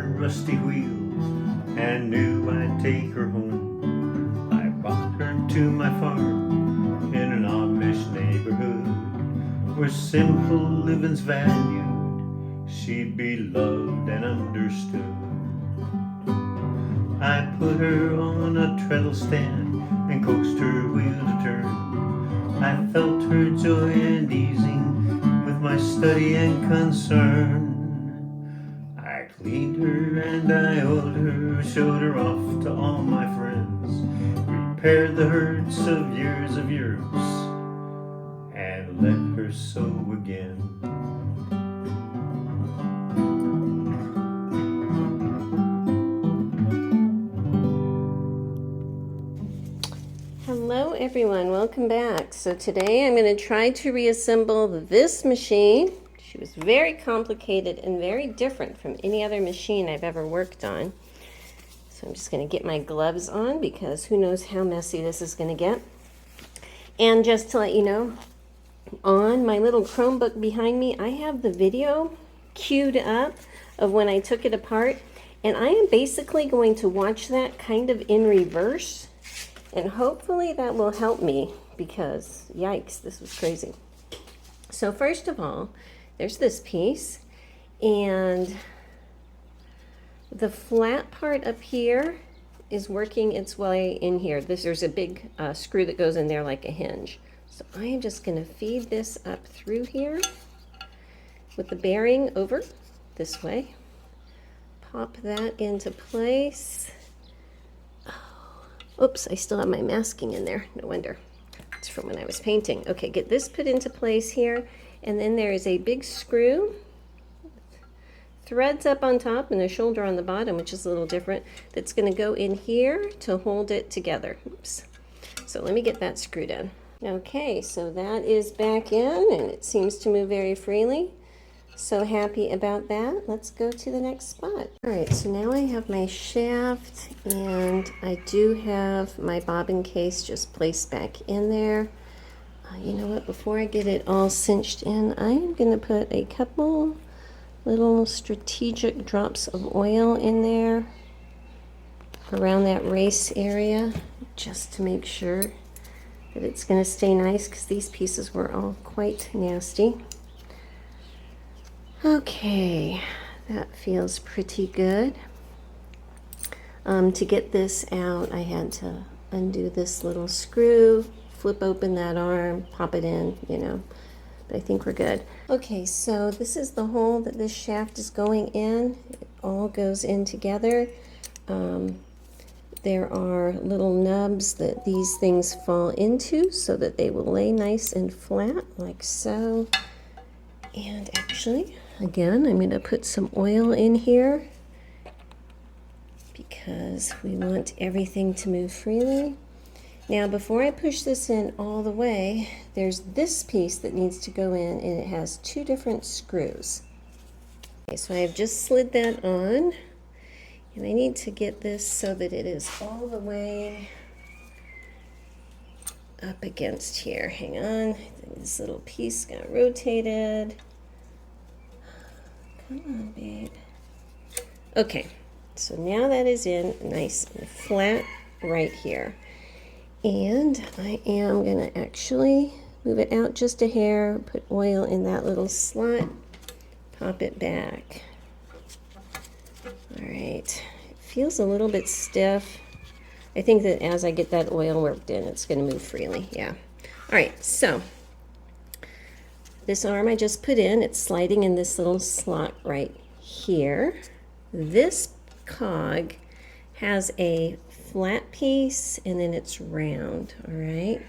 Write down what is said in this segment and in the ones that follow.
rusty wheels and knew I'd take her home. I brought her to my farm in an Amish neighborhood where simple living's valued. She'd be loved and understood. I put her on a treadle stand and coaxed her wheel to turn. I felt her joy and easing with my study and concern. I cleaned her and I oiled her, showed her off to all my friends, repaired the hurts of years and let her sew again. Hello everyone, welcome back. So today I'm going to try to reassemble this machine. She was very complicated and very different from any other machine I've ever worked on. So I'm just going to get my gloves on because who knows how messy this is going to get. And just to let you know, on my little Chromebook behind me, I have the video queued up of when I took it apart. And I am basically going to watch that kind of in reverse. And hopefully that will help me because, yikes, this was crazy. So first of all, there's this piece. And the flat part up here is working its way in here. There's a big screw that goes in there like a hinge. So I am just going to feed this up through here with the bearing over this way. Pop that into place. Oops, I still have my masking in there. No wonder. It's from when I was painting. Okay, get this put into place here. And then there is a big screw. Threads up on top and a shoulder on the bottom, which is a little different. That's going to go in here to hold it together. Oops. So let me get that screwed in. Okay, so that is back in and it seems to move very freely. So happy about that. Let's go to the next spot. All right, so now I have my shaft and I do have my bobbin case just placed back in there. You know what, before I get it all cinched in, I am gonna put a couple little strategic drops of oil in there around that race area, just to make sure that it's gonna stay nice because these pieces were all quite nasty. Okay, that feels pretty good. To get this out, I had to undo this little screw, flip open that arm, pop it in, you know, but I think we're good. Okay, so this is the hole that this shaft is going in. It all goes in together. There are little nubs that these things fall into so that they will lay nice and flat, like so. And actually, again, I'm going to put some oil in here because we want everything to move freely. Now, before I push this in all the way, there's this piece that needs to go in, and it has two different screws. Okay, so I have just slid that on, and I need to get this so that it is all the way up against here. Hang on, this little piece got rotated. Come on, babe. Okay, so now that is in nice and flat right here. And I am going to actually move it out just a hair, put oil in that little slot, pop it back. All right, it feels a little bit stiff. I think that as I get that oil worked in, it's going to move freely, yeah. All right, so this arm I just put in, it's sliding in this little slot right here. This cog has a flat piece and then it's round, all right?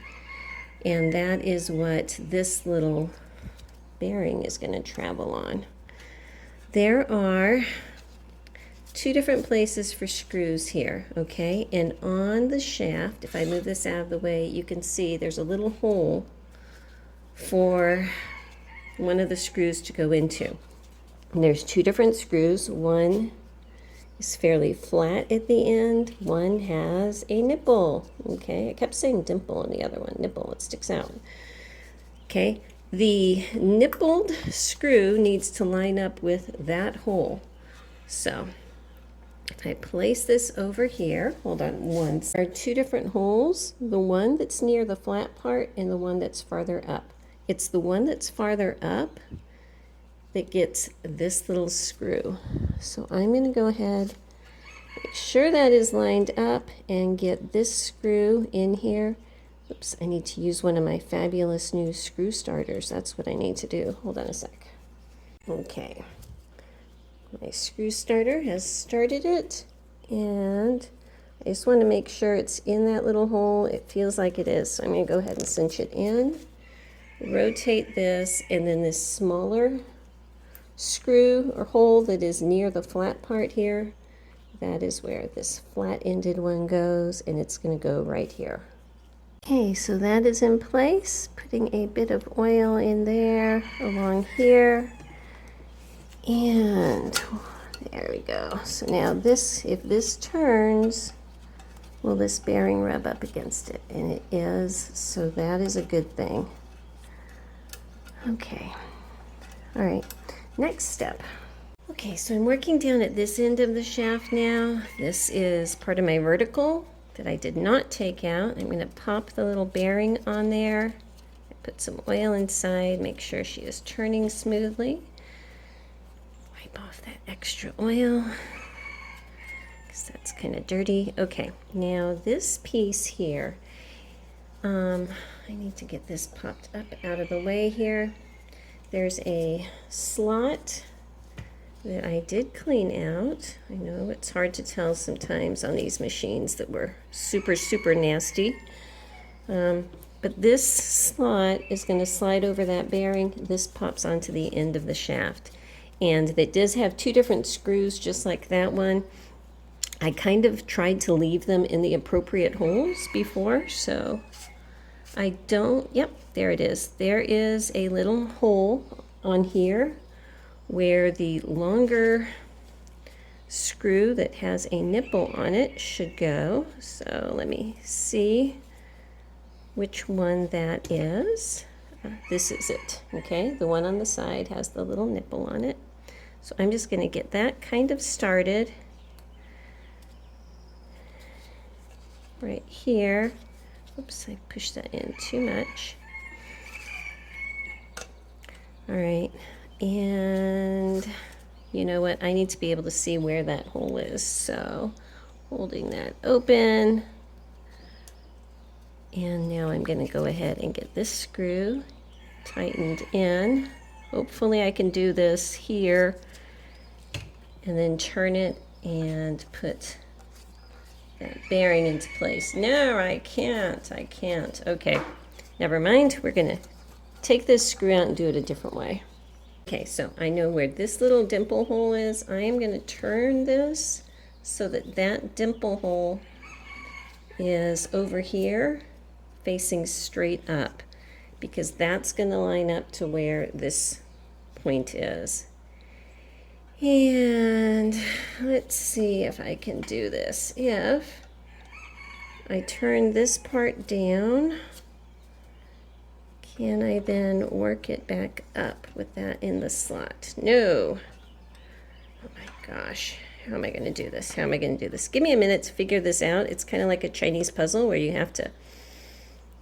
And that is what this little bearing is going to travel on. There are two different places for screws here, okay? And on the shaft, if I move this out of the way, you can see there's a little hole for one of the screws to go into. And there's two different screws. One is fairly flat at the end. One has a nipple. Okay, I kept saying dimple on the other one. Nipple, it sticks out. Okay, the nippled screw needs to line up with that hole. So I place this over here. Hold on once. There are two different holes, the one that's near the flat part and the one that's farther up. It's the one that's farther up that gets this little screw. So I'm going to go ahead, make sure that is lined up, and get this screw in here. Oops, I need to use one of my fabulous new screw starters. That's what I need to do. Hold on a sec. Okay. My screw starter has started it, and I just want to make sure it's in that little hole. It feels like it is, so I'm going to go ahead and cinch it in, rotate this, and then this smaller screw or hole that is near the flat part here, that is where this flat-ended one goes, and it's going to go right here. Okay, so that is in place. Putting a bit of oil in there along here. And there we go. So now this, if this turns, will this bearing rub up against it? And it is, so that is a good thing. Okay. All right, next step. Okay, so I'm working down at this end of the shaft now. This is part of my vertical that I did not take out. I'm going to pop the little bearing on there. I put some oil inside, make sure she is turning smoothly. Wipe off that extra oil because that's kind of dirty. Okay, now this piece here, I need to get this popped up out of the way here. There's a slot that I did clean out. I know it's hard to tell sometimes on these machines that were super, super nasty. But this slot is going to slide over that bearing. This pops onto the end of the shaft. And it does have two different screws just like that one. I kind of tried to leave them in the appropriate holes before, so I don't, yep, there it is. There is a little hole on here where the longer screw that has a nipple on it should go. So let me see which one that is. This is it, okay? The one on the side has the little nipple on it. So I'm just going to get that kind of started right here. Oops, I pushed that in too much. All right, and you know what? I need to be able to see where that hole is. So holding that open. And now I'm going to go ahead and get this screw tightened in. Hopefully I can do this here and then turn it and put that bearing into place. No, I can't. Okay, never mind. We're going to take this screw out and do it a different way. Okay, so I know where this little dimple hole is. I am going to turn this so that that dimple hole is over here facing straight up, because that's going to line up to where this point is. And let's see if I can do this. If I turn this part down, can I then work it back up with that in the slot? No. Oh my gosh. How am I going to do this? How am I going to do this? Give me a minute to figure this out. It's kind of like a Chinese puzzle where you have to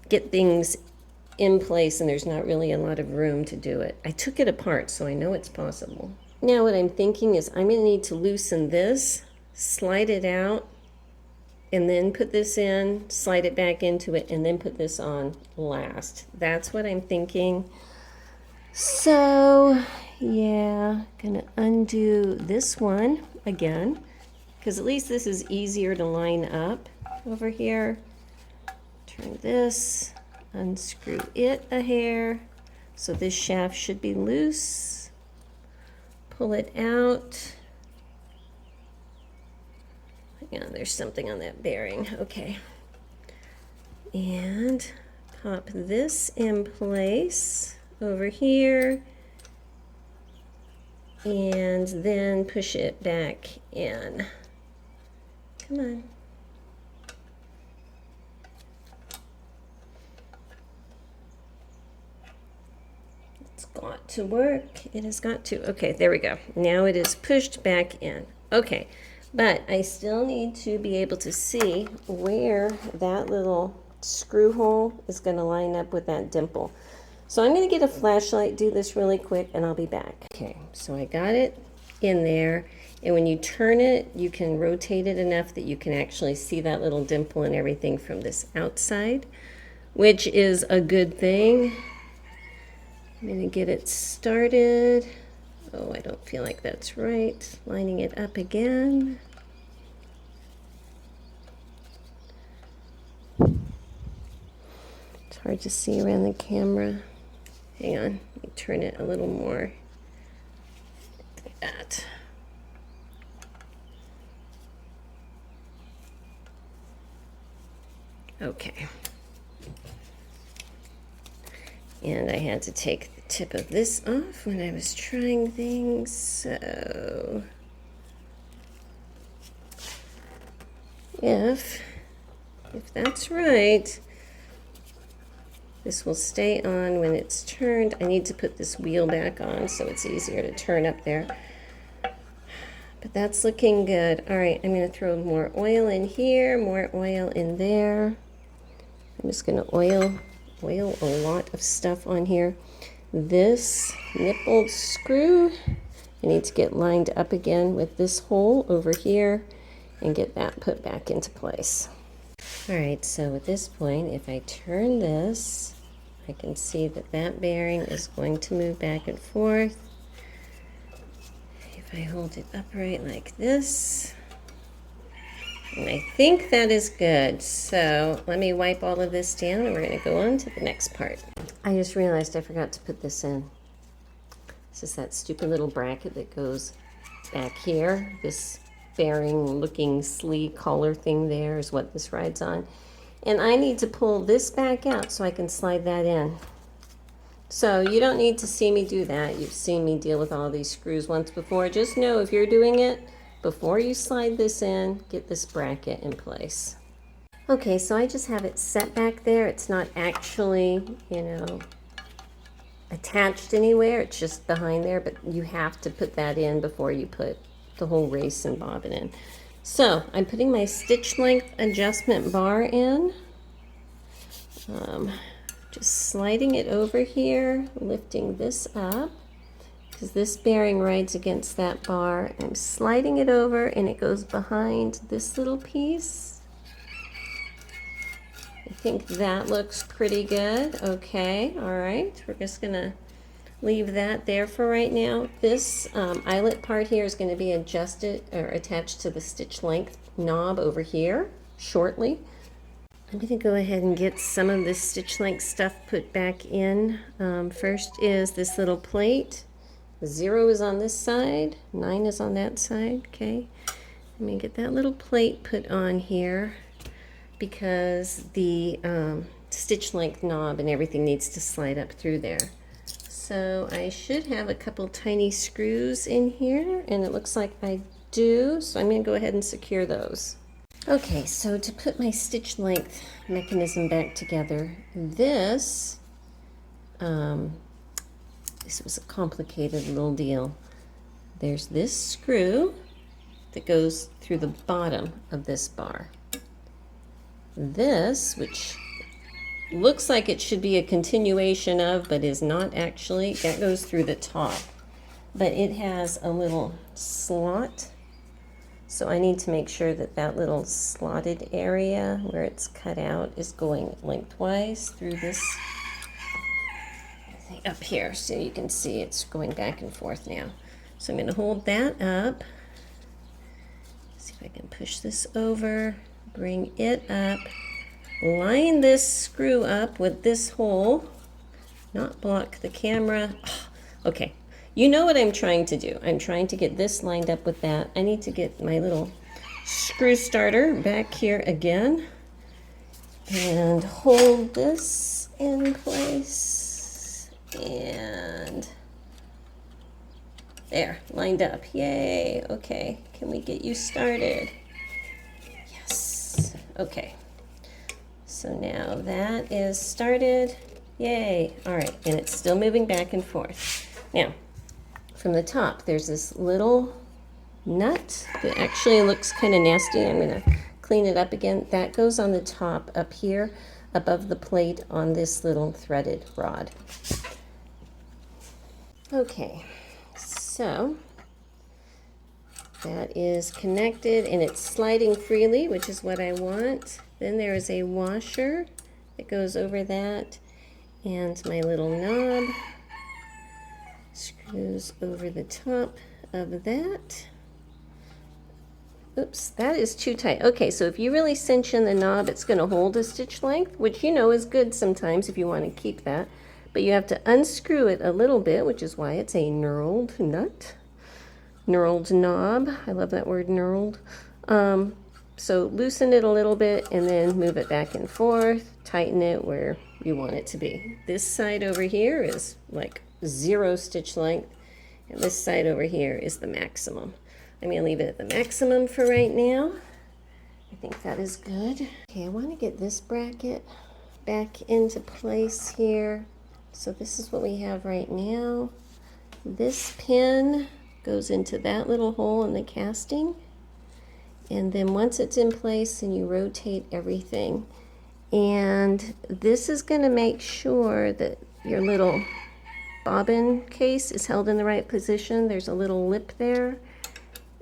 get things in place and there's not really a lot of room to do it. I took it apart, so I know it's possible. Now what I'm thinking is I'm going to need to loosen this, slide it out, and then put this in, slide it back into it, and then put this on last. That's what I'm thinking. So, yeah, gonna undo this one again, because at least this is easier to line up over here. Turn this, unscrew it a hair, so this shaft should be loose. Pull it out. Hang on, there's something on that bearing. Okay. And pop this in place over here. And then push it back in. Come on. It's got to work. It has got to. Okay, there we go. Now it is pushed back in. Okay. But I still need to be able to see where that little screw hole is going to line up with that dimple. So I'm going to get a flashlight, do this really quick, and I'll be back. Okay, so I got it in there, and when you turn it, you can rotate it enough that you can actually see that little dimple and everything from this outside, which is a good thing. I'm going to get it started. Oh, I don't feel like that's right. Lining it up again. It's hard to see around the camera. Hang on, let me turn it a little more like that. Okay. And I had to take the tip of this off when I was trying things, so if that's right, this will stay on when it's turned. I need to put this wheel back on so it's easier to turn up there. But that's looking good. All right, I'm going to throw more oil in here, more oil in there. I'm just going to oil a lot of stuff on here. This nippled screw, I need to get lined up again with this hole over here and get that put back into place. All right, so at this point, if I turn this, I can see that that bearing is going to move back and forth. If I hold it upright like this, and I think that is good. So let me wipe all of this down and we're going to go on to the next part. I just realized I forgot to put this in. This is that stupid little bracket that goes back here. This bearing looking sleeve collar thing there is what this rides on. And I need to pull this back out so I can slide that in. So you don't need to see me do that. You've seen me deal with all these screws once before. Just know if you're doing it, before you slide this in, get this bracket in place. Okay, so I just have it set back there. It's not actually, attached anywhere. It's just behind there, but you have to put that in before you put the whole race and bobbin in. So I'm putting my stitch length adjustment bar in. Just sliding it over here, lifting this up, because this bearing rides against that bar. I'm sliding it over and it goes behind this little piece. I think that looks pretty good. Okay, all right, we're just gonna leave that there for right now. This eyelet part here is going to be adjusted or attached to the stitch length knob over here shortly. I'm going to go ahead and get some of this stitch length stuff put back in. First is this little plate. 0 is on this side, 9 is on that side. Okay, let me get that little plate put on here because the stitch length knob and everything needs to slide up through there. So I should have a couple tiny screws in here, and it looks like I do, so I'm going to go ahead and secure those. Okay, so to put my stitch length mechanism back together, this was a complicated little deal. There's this screw that goes through the bottom of this bar. This, which looks like it should be a continuation of, but is not actually, that goes through the top. But it has a little slot, so I need to make sure that that little slotted area where it's cut out is going lengthwise through this thing up here, so you can see it's going back and forth now. So I'm going to hold that up, see if I can push this over, bring it up, line this screw up with this hole, not block the camera. Okay, you know what I'm trying to do. I'm trying to get this lined up with that. I need to get my little screw starter back here again and hold this in place, and there, lined up. Yay. Okay, can we get you started? Yes. Okay. So now that is started. Yay. All right, and it's still moving back and forth. Now, from the top, there's this little nut that actually looks kind of nasty. I'm going to clean it up again. That goes on the top up here above the plate on this little threaded rod. Okay, so that is connected and it's sliding freely, which is what I want. Then there is a washer that goes over that, and my little knob screws over the top of that. Oops, that is too tight. Okay, so if you really cinch in the knob, it's going to hold a stitch length, which you know is good sometimes if you want to keep that. But you have to unscrew it a little bit, which is why it's a knurled nut. Knurled knob. I love that word, knurled. So loosen it a little bit and then move it back and forth. Tighten it where you want it to be. This side over here is like 0 stitch length, and this side over here is the maximum. I'm going to leave it at the maximum for right now. I think that is good. Okay, I want to get this bracket back into place here. So this is what we have right now. This pin goes into that little hole in the casting. And then once it's in place, then you rotate everything. And this is going to make sure that your little bobbin case is held in the right position. There's a little lip there.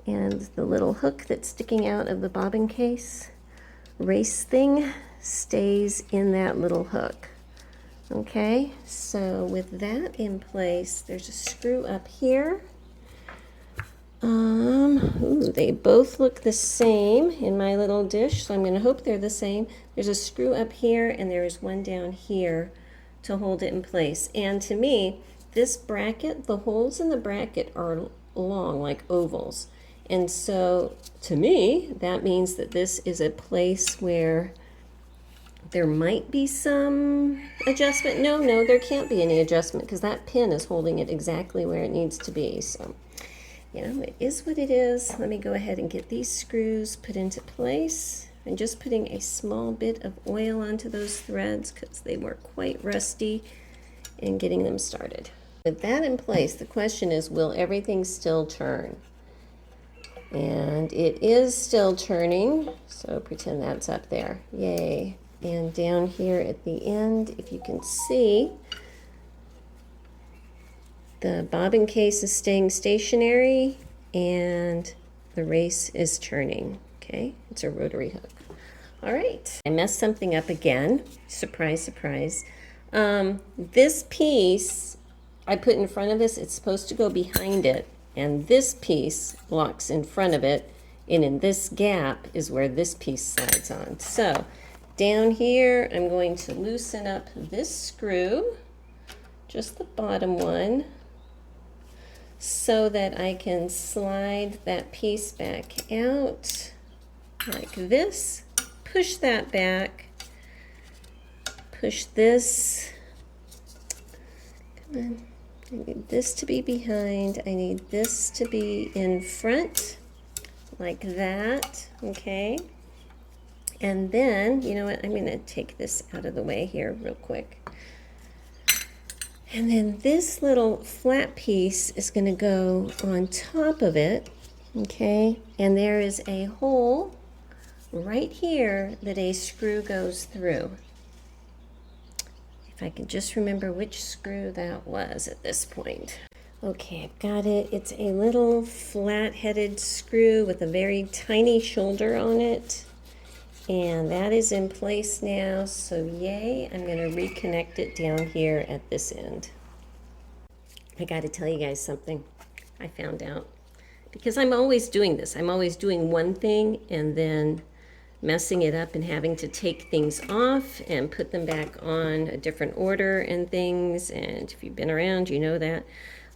And the little hook that's sticking out of the bobbin case race thing stays in that little hook. Okay, so with that in place, there's a screw up here. Ooh, they both look the same in my little dish, so I'm going to hope they're the same. There's a screw up here, and there's one down here to hold it in place. And to me, this bracket, the holes in the bracket are long, like ovals. And so, to me, that means that this is a place where there might be some adjustment. No, there can't be any adjustment because that pin is holding it exactly where it needs to be. So, you know, it is what it is. Let me go ahead and get these screws put into place. I'm just putting a small bit of oil onto those threads because they were quite rusty, and getting them started. With that in place, the question is, will everything still turn? And it is still turning, so pretend that's up there. Yay. And down here at the end, if you can see, the bobbin case is staying stationary and the race is turning. Okay, it's a rotary hook. All right, I messed something up again. Surprise, surprise. This piece I put in front of this, it's supposed to go behind it. And this piece locks in front of it, and in this gap is where this piece slides on. So down here, I'm going to loosen up this screw, just the bottom one, so that I can slide that piece back out like this, push that back, push this, come on. I need this to be behind, I need this to be in front, like that, okay? And then, you know what, I'm gonna take this out of the way here real quick. And then this little flat piece is gonna go on top of it, okay? And there is a hole right here that a screw goes through. If I can just remember which screw that was at this point. Okay, I've got it. It's a little flat-headed screw with a very tiny shoulder on it. And that is in place now, so yay, I'm going to reconnect it down here at this end. I got to tell you guys something I found out. Because I'm always doing this. I'm always doing one thing and then messing it up and having to take things off and put them back on a different order and things. And if you've been around, you know that.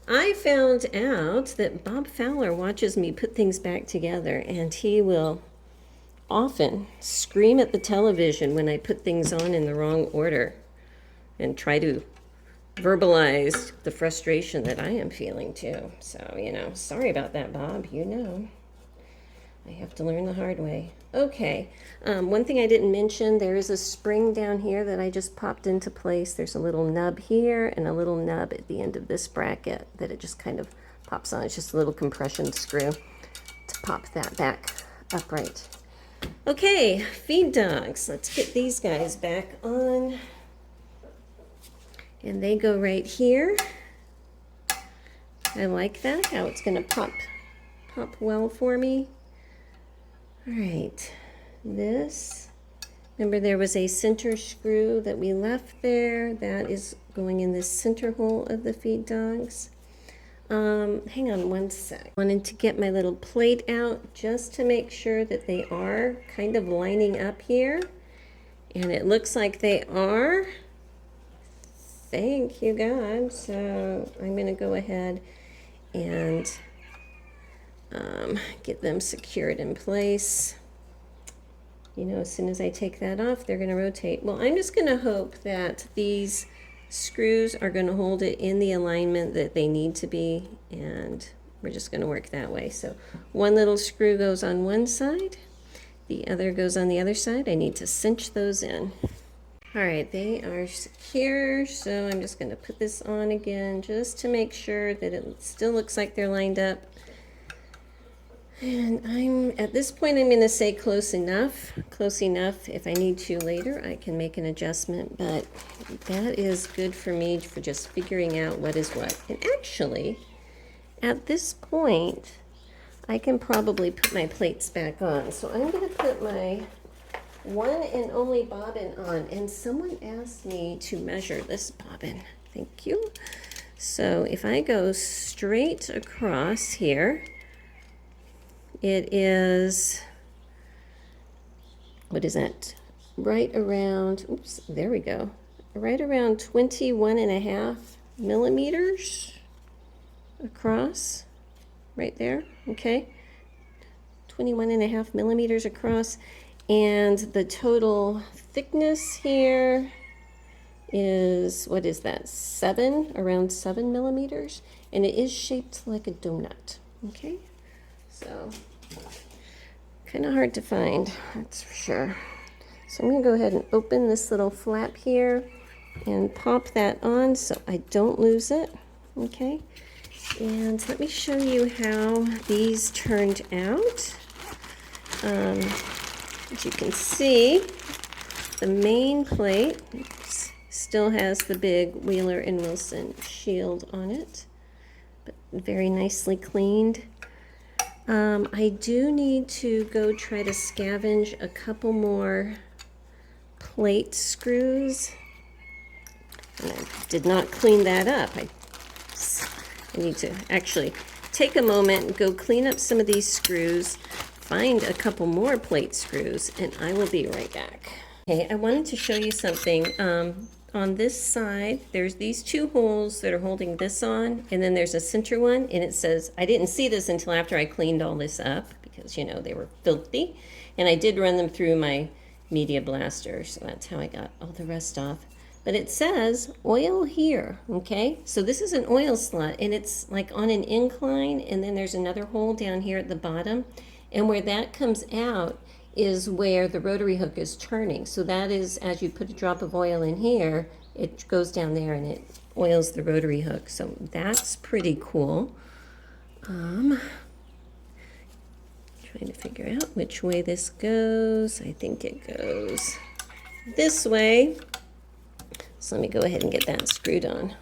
I found out that Bob Fowler watches me put things back together, and he will often scream at the television when I put things on in the wrong order and try to verbalize the frustration that I am feeling too. So, you know, sorry about that, Bob. You know, I have to learn the hard way. Okay, one thing I didn't mention, there is a spring down here that I just popped into place. There's a little nub here and a little nub at the end of this bracket that it just kind of pops on. It's just a little compression screw pop that back upright. Okay, feed dogs. Let's get these guys back on. And they go right here. I like that, how it's gonna pop well for me. All right, this, remember there was a center screw that we left there. That is going in this center hole of the feed dogs. Hang on one sec. Wanted to get my little plate out just to make sure that they are kind of lining up here. And it looks like they are. Thank you, God. So I'm gonna go ahead and get them secured in place. You know, as soon as I take that off, they're gonna rotate. Well, I'm just gonna hope that these screws are gonna hold it in the alignment that they need to be, and we're just gonna work that way. So one little screw goes on one side, the other goes on the other side. I need to cinch those in. All right, they are secure, so I'm just gonna put this on again just to make sure that it still looks like they're lined up. And at this point, I'm gonna say close enough. Close enough. If I need to later, I can make an adjustment, but that is good for me for just figuring out what is what. And actually, at this point, I can probably put my plates back on. So I'm gonna put my one and only bobbin on, and someone asked me to measure this bobbin. Thank you. So if I go straight across here, it is, what is that? Right around, oops, there we go. Right around 21.5 millimeters across, right there, okay? 21.5 millimeters across. And the total thickness here is, what is that, around 7 millimeters. And it is shaped like a donut, okay? So, kind of hard to find, that's for sure. So I'm gonna go ahead and open this little flap here and pop that on so I don't lose it, okay? And let me show you how these turned out. As you can see, the main plate still has the big Wheeler and Wilson shield on it, but very nicely cleaned. I do need to go try to scavenge a couple more plate screws. And I did not clean that up. I need to actually take a moment and go clean up some of these screws, find a couple more plate screws, and I will be right back. Okay, I wanted to show you something. On this side, there's these two holes that are holding this on, and then there's a center one, and it says, I didn't see this until after I cleaned all this up, because, you know, they were filthy, and I did run them through my media blaster, so that's how I got all the rest off. But it says oil here, okay? So this is an oil slot, and it's like on an incline, and then there's another hole down here at the bottom, and where that comes out is where the rotary hook is turning. So that is, as you put a drop of oil in here, it goes down there and it oils the rotary hook. So that's pretty cool. Trying to figure out which way this goes. I think it goes this way. So let me go ahead and get that screwed on.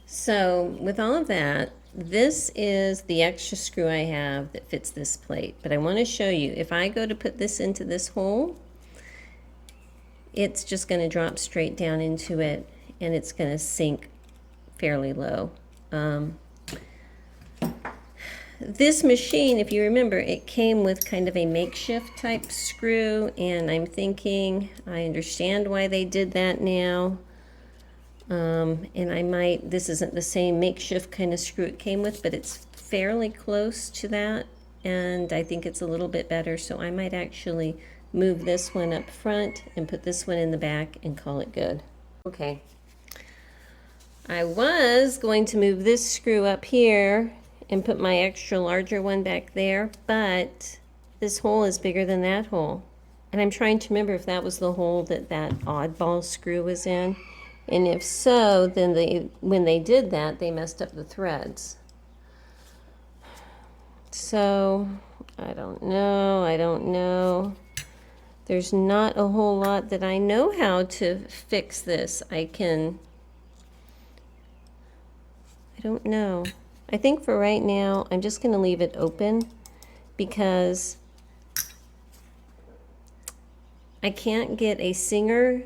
So with all of that, this is the extra screw I have that fits this plate, but I want to show you, if I go to put this into this hole, it's just going to drop straight down into it, and it's going to sink fairly low. This machine, if you remember, it came with kind of a makeshift type screw, and I'm thinking, I understand why they did that now. And this isn't the same makeshift kind of screw it came with, but it's fairly close to that, and I think it's a little bit better, so I might actually move this one up front and put this one in the back and call it good. Okay. I was going to move this screw up here and put my extra larger one back there, but this hole is bigger than that hole. And I'm trying to remember if that was the hole that oddball screw was in. And if so, then when they did that, they messed up the threads. So I don't know. There's not a whole lot that I know how to fix this. I don't know. I think for right now, I'm just going to leave it open because I can't get a Singer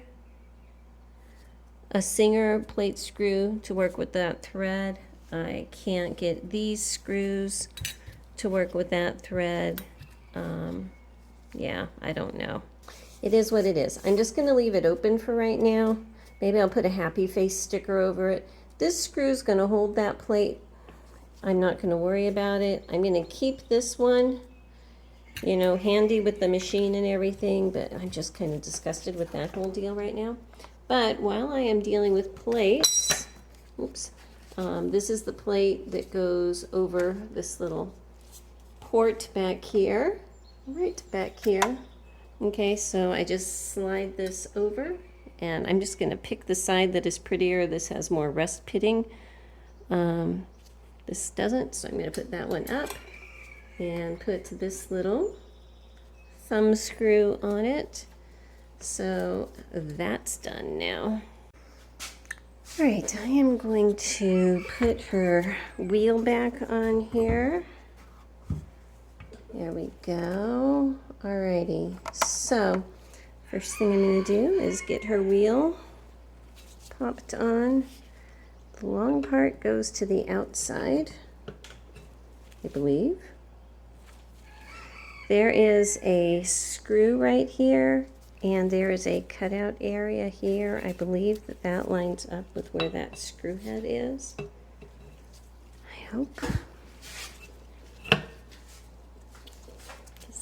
plate screw to work with that thread. I can't get these screws to work with that thread. Yeah, I don't know. It is what it is. I'm just going to leave it open for right now. Maybe I'll put a happy face sticker over it. This screw is going to hold that plate. I'm not going to worry about it. I'm going to keep this one, you know, handy with the machine and everything, but I'm just kind of disgusted with that whole deal right now. But while I am dealing with plates, oops, this is the plate that goes over this little port back here, right back here. Okay, so I just slide this over, and I'm just going to pick the side that is prettier. This has more rest pitting. This doesn't, so I'm going to put that one up and put this little thumb screw on it. So that's done now. All right, I am going to put her wheel back on here. There we go. Alrighty, so first thing I'm going to do is get her wheel popped on. The long part goes to the outside, I believe. There is a screw right here, and there is a cutout area here. I believe that that lines up with where that screw head is. I hope.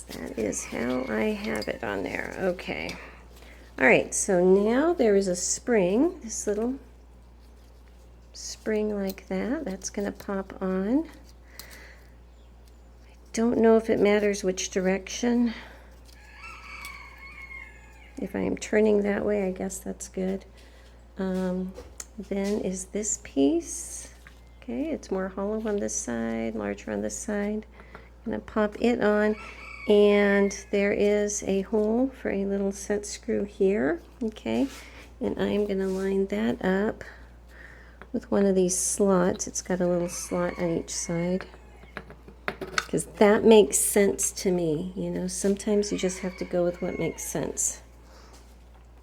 That is how I have it on there. Okay. All right, so now there is a spring, this little spring like that. That's going to pop on. I don't know if it matters which direction. If I am turning that way, I guess that's good. Then is this piece. Okay, it's more hollow on this side, larger on this side. I'm going to pop it on. And there is a hole for a little set screw here, okay? And I'm going to line that up with one of these slots. It's got a little slot on each side. Because that makes sense to me. You know, sometimes you just have to go with what makes sense.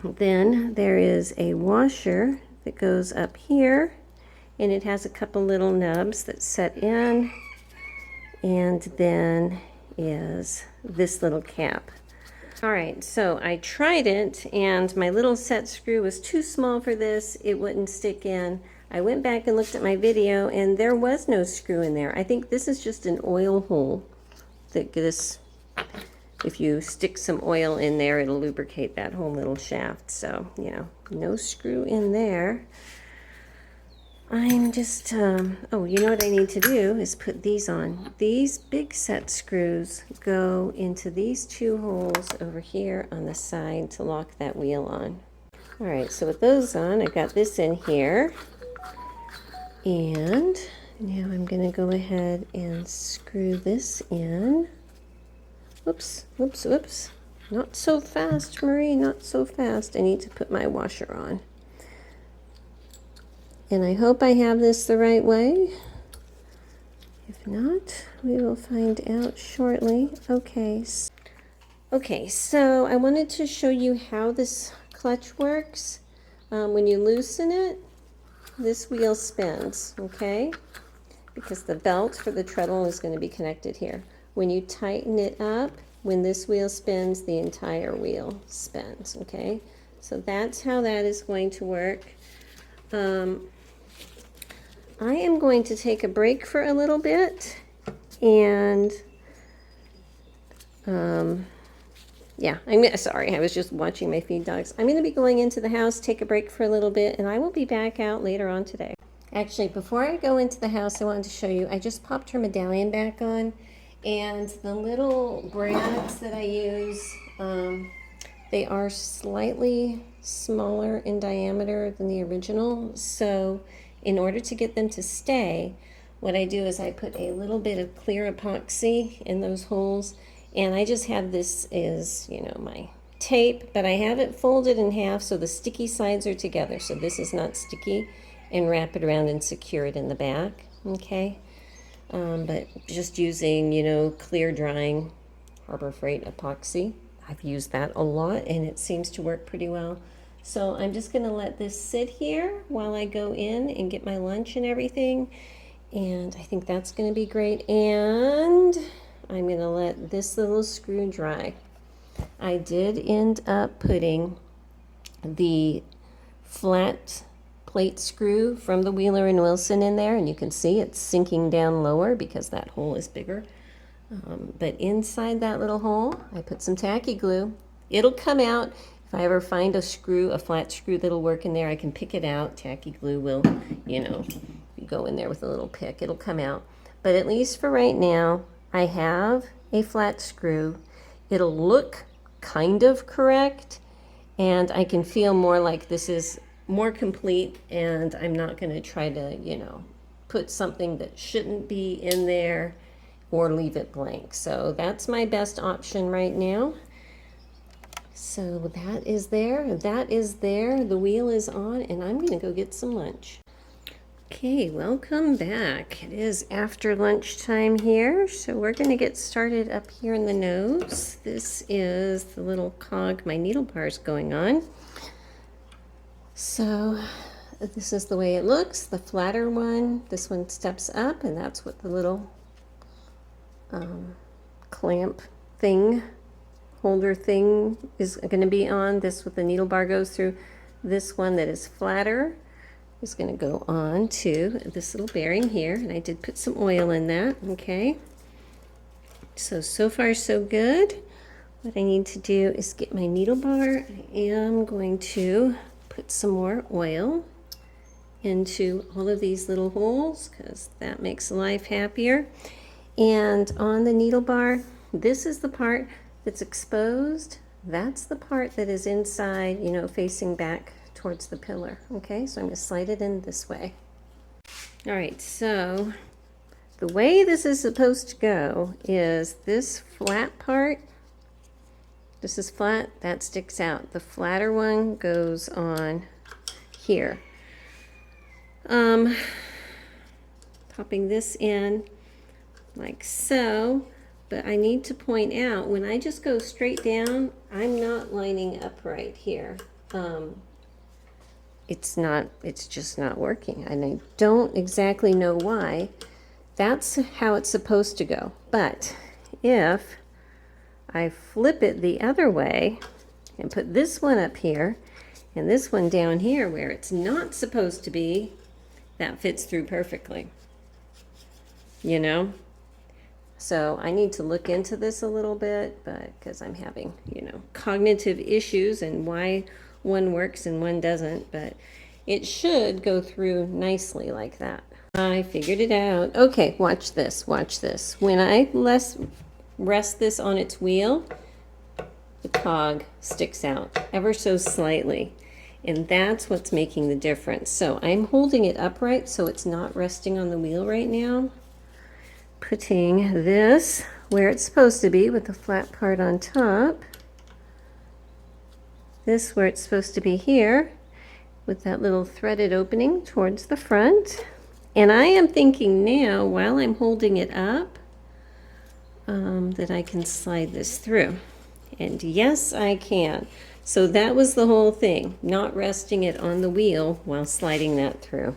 Then there is a washer that goes up here. And it has a couple little nubs that set in. And then is this little cap. All right, so I tried it and my little set screw was too small for this. It wouldn't stick in. I went back and looked at my video and there was no screw in there. I think this is just an oil hole that this, if you stick some oil in there, it'll lubricate that whole little shaft. So, you know, no screw in there. I'm just, oh, you know what I need to do is put these on. These big set screws go into these two holes over here on the side to lock that wheel on. All right, so with those on, I got this in here. And now I'm going to go ahead and screw this in. Whoops, whoops, whoops. Not so fast, Marie, not so fast. I need to put my washer on. And I hope I have this the right way. If not, we will find out shortly. Okay. Okay, so I wanted to show you how this clutch works. When you loosen it, this wheel spins, okay? Because the belt for the treadle is going to be connected here. When you tighten it up, when this wheel spins, the entire wheel spins, okay? So that's how that is going to work. I am going to take a break for a little bit and yeah, sorry, I was just watching my feed dogs. I'm going to be going into the house, take a break for a little bit, and I will be back out later on today. Actually, before I go into the house, I wanted to show you, I just popped her medallion back on, and the little brads that I use, they are slightly smaller in diameter than the original, so in order to get them to stay, what I do is I put a little bit of clear epoxy in those holes, and I just have this is, you know, my tape, but I have it folded in half so the sticky sides are together, so this is not sticky, and wrap it around and secure it in the back, okay? But just using, you know, clear drying Harbor Freight epoxy. I've used that a lot and it seems to work pretty well. So I'm just going to let this sit here while I go in and get my lunch and everything. And I think that's going to be great. And I'm going to let this little screw dry. I did end up putting the flat plate screw from the Wheeler and Wilson in there, and you can see it's sinking down lower because that hole is bigger. But inside that little hole, I put some tacky glue. It'll come out. If I ever find a screw, a flat screw that'll work in there, I can pick it out. Tacky glue will, you know, you go in there with a little pick, it'll come out. But at least for right now, I have a flat screw. It'll look kind of correct, and I can feel more like this is more complete, and I'm not going to try to, you know, put something that shouldn't be in there or leave it blank. So that's my best option right now. So that is there, that is there, the wheel is on, and I'm going to go get some lunch. Okay, welcome back. It is after lunchtime here, so we're going to get started up here in the nose. This is the little cog my needle bar is going on. So this is the way it looks, the flatter one. This one steps up, and that's what the little clamp thing, holder thing is going to be on. This what the needle bar goes through. This one that is flatter is going to go on to this little bearing here, and I did put some oil in that, okay? So far so good. What I need to do is get my needle bar. I am going to put some more oil into all of these little holes because that makes life happier. And on the needle bar, this is the part that's exposed. That's the part that is inside, you know, facing back towards the pillar. Okay, so I'm going to slide it in this way. All right, so the way this is supposed to go is this flat part. This is flat, that sticks out. The flatter one goes on here. Popping this in like so, but I need to point out when I just go straight down, I'm not lining up right here. It's just not working, and I don't exactly know why. That's how it's supposed to go. But if I flip it the other way and put this one up here and this one down here where it's not supposed to be, that fits through perfectly, you know? So I need to look into this a little bit, but because I'm having, you know, cognitive issues and why one works and one doesn't, but it should go through nicely like that. I figured it out. Okay, watch this, watch this. When I rest this on its wheel, the cog sticks out ever so slightly, and that's what's making the difference. So I'm holding it upright so it's not resting on the wheel right now. Putting this where it's supposed to be with the flat part on top. This where it's supposed to be here with that little threaded opening towards the front. And I am thinking now, while I'm holding it up, that I can slide this through. And yes, I can. So that was the whole thing, not resting it on the wheel while sliding that through.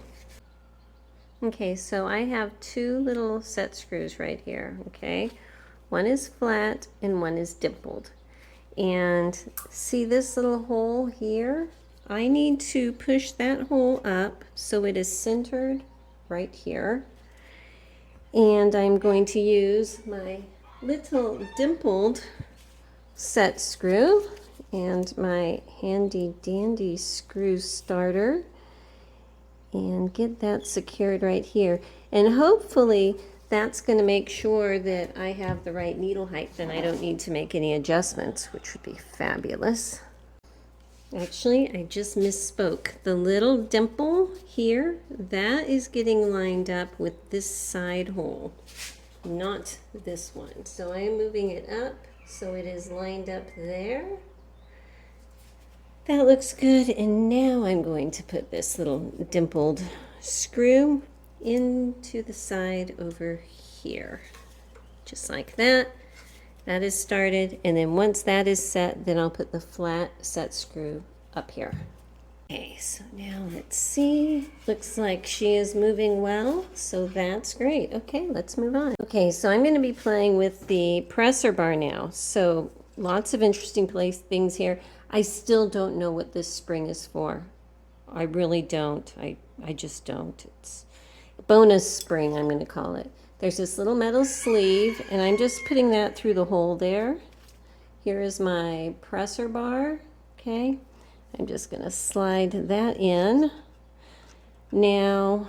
Okay, so I have two little set screws right here, okay? One is flat and one is dimpled. And see this little hole here? I need to push that hole up so it is centered right here. And I'm going to use my little dimpled set screw and my handy dandy screw starter and get that secured right here. And hopefully that's going to make sure that I have the right needle height and I don't need to make any adjustments, which would be fabulous. Actually, I just misspoke. The little dimple here, that is getting lined up with this side hole, not this one. So I am moving it up so it is lined up there. That looks good. And now I'm going to put this little dimpled screw into the side over here, just like that. That is started, and then once that is set, then I'll put the flat set screw up here. Okay, so now let's see. Looks like she is moving well, so that's great. Okay, let's move on. Okay, so I'm going to be playing with the presser bar now. So lots of interesting things here. I still don't know what this spring is for. I really don't. I just don't. It's a bonus spring, I'm going to call it. There's this little metal sleeve, and I'm just putting that through the hole there. Here is my presser bar, okay? I'm just gonna slide that in. Now,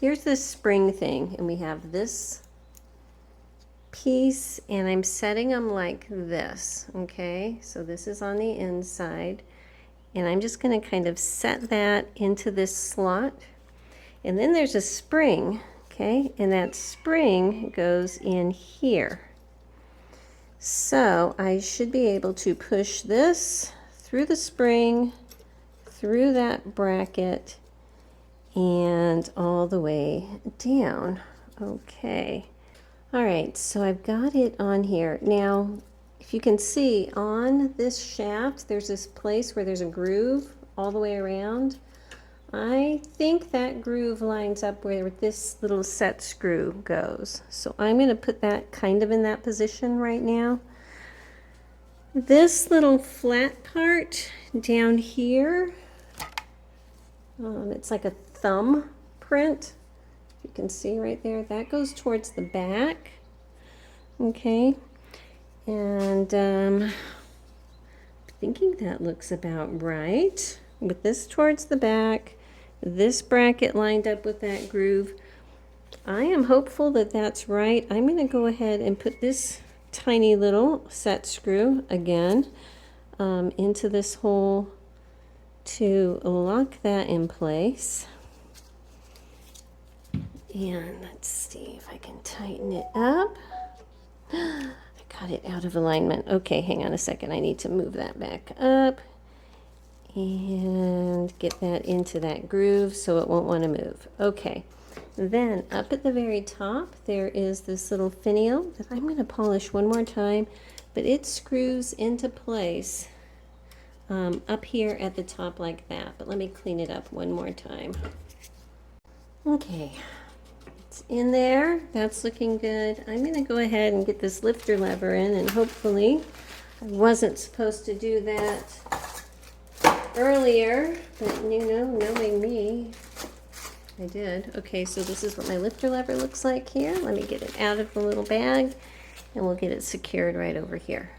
here's this spring thing, and we have this piece, and I'm setting them like this, okay? So this is on the inside, and I'm just gonna kind of set that into this slot. And then there's a spring, okay, and that spring goes in here. So I should be able to push this through the spring, through that bracket, and all the way down. Okay. All right, so I've got it on here. Now, if you can see on this shaft, there's this place where there's a groove all the way around. I think that groove lines up where this little set screw goes. So I'm going to put that kind of in that position right now. This little flat part down here, it's like a thumb print. You can see right there, that goes towards the back. Okay, and I'm thinking that looks about right. With this towards the back, this bracket lined up with that groove. I am hopeful that that's right. I'm going to go ahead and put this tiny little set screw again into this hole to lock that in place. And let's see if I can tighten it up. I got it out of alignment. Okay, hang on a second. I need to move that back up and get that into that groove so it won't want to move. Okay, then up at the very top there is this little finial that I'm going to polish one more time, but it screws into place up here at the top like that. But let me clean it up one more time. Okay, it's in there. That's looking good. I'm going to go ahead and get this lifter lever in, and hopefully I wasn't supposed to do that earlier, but you know, knowing me, I did. Okay, so this is what my lifter lever looks like here. Let me get it out of the little bag, and we'll get it secured right over here.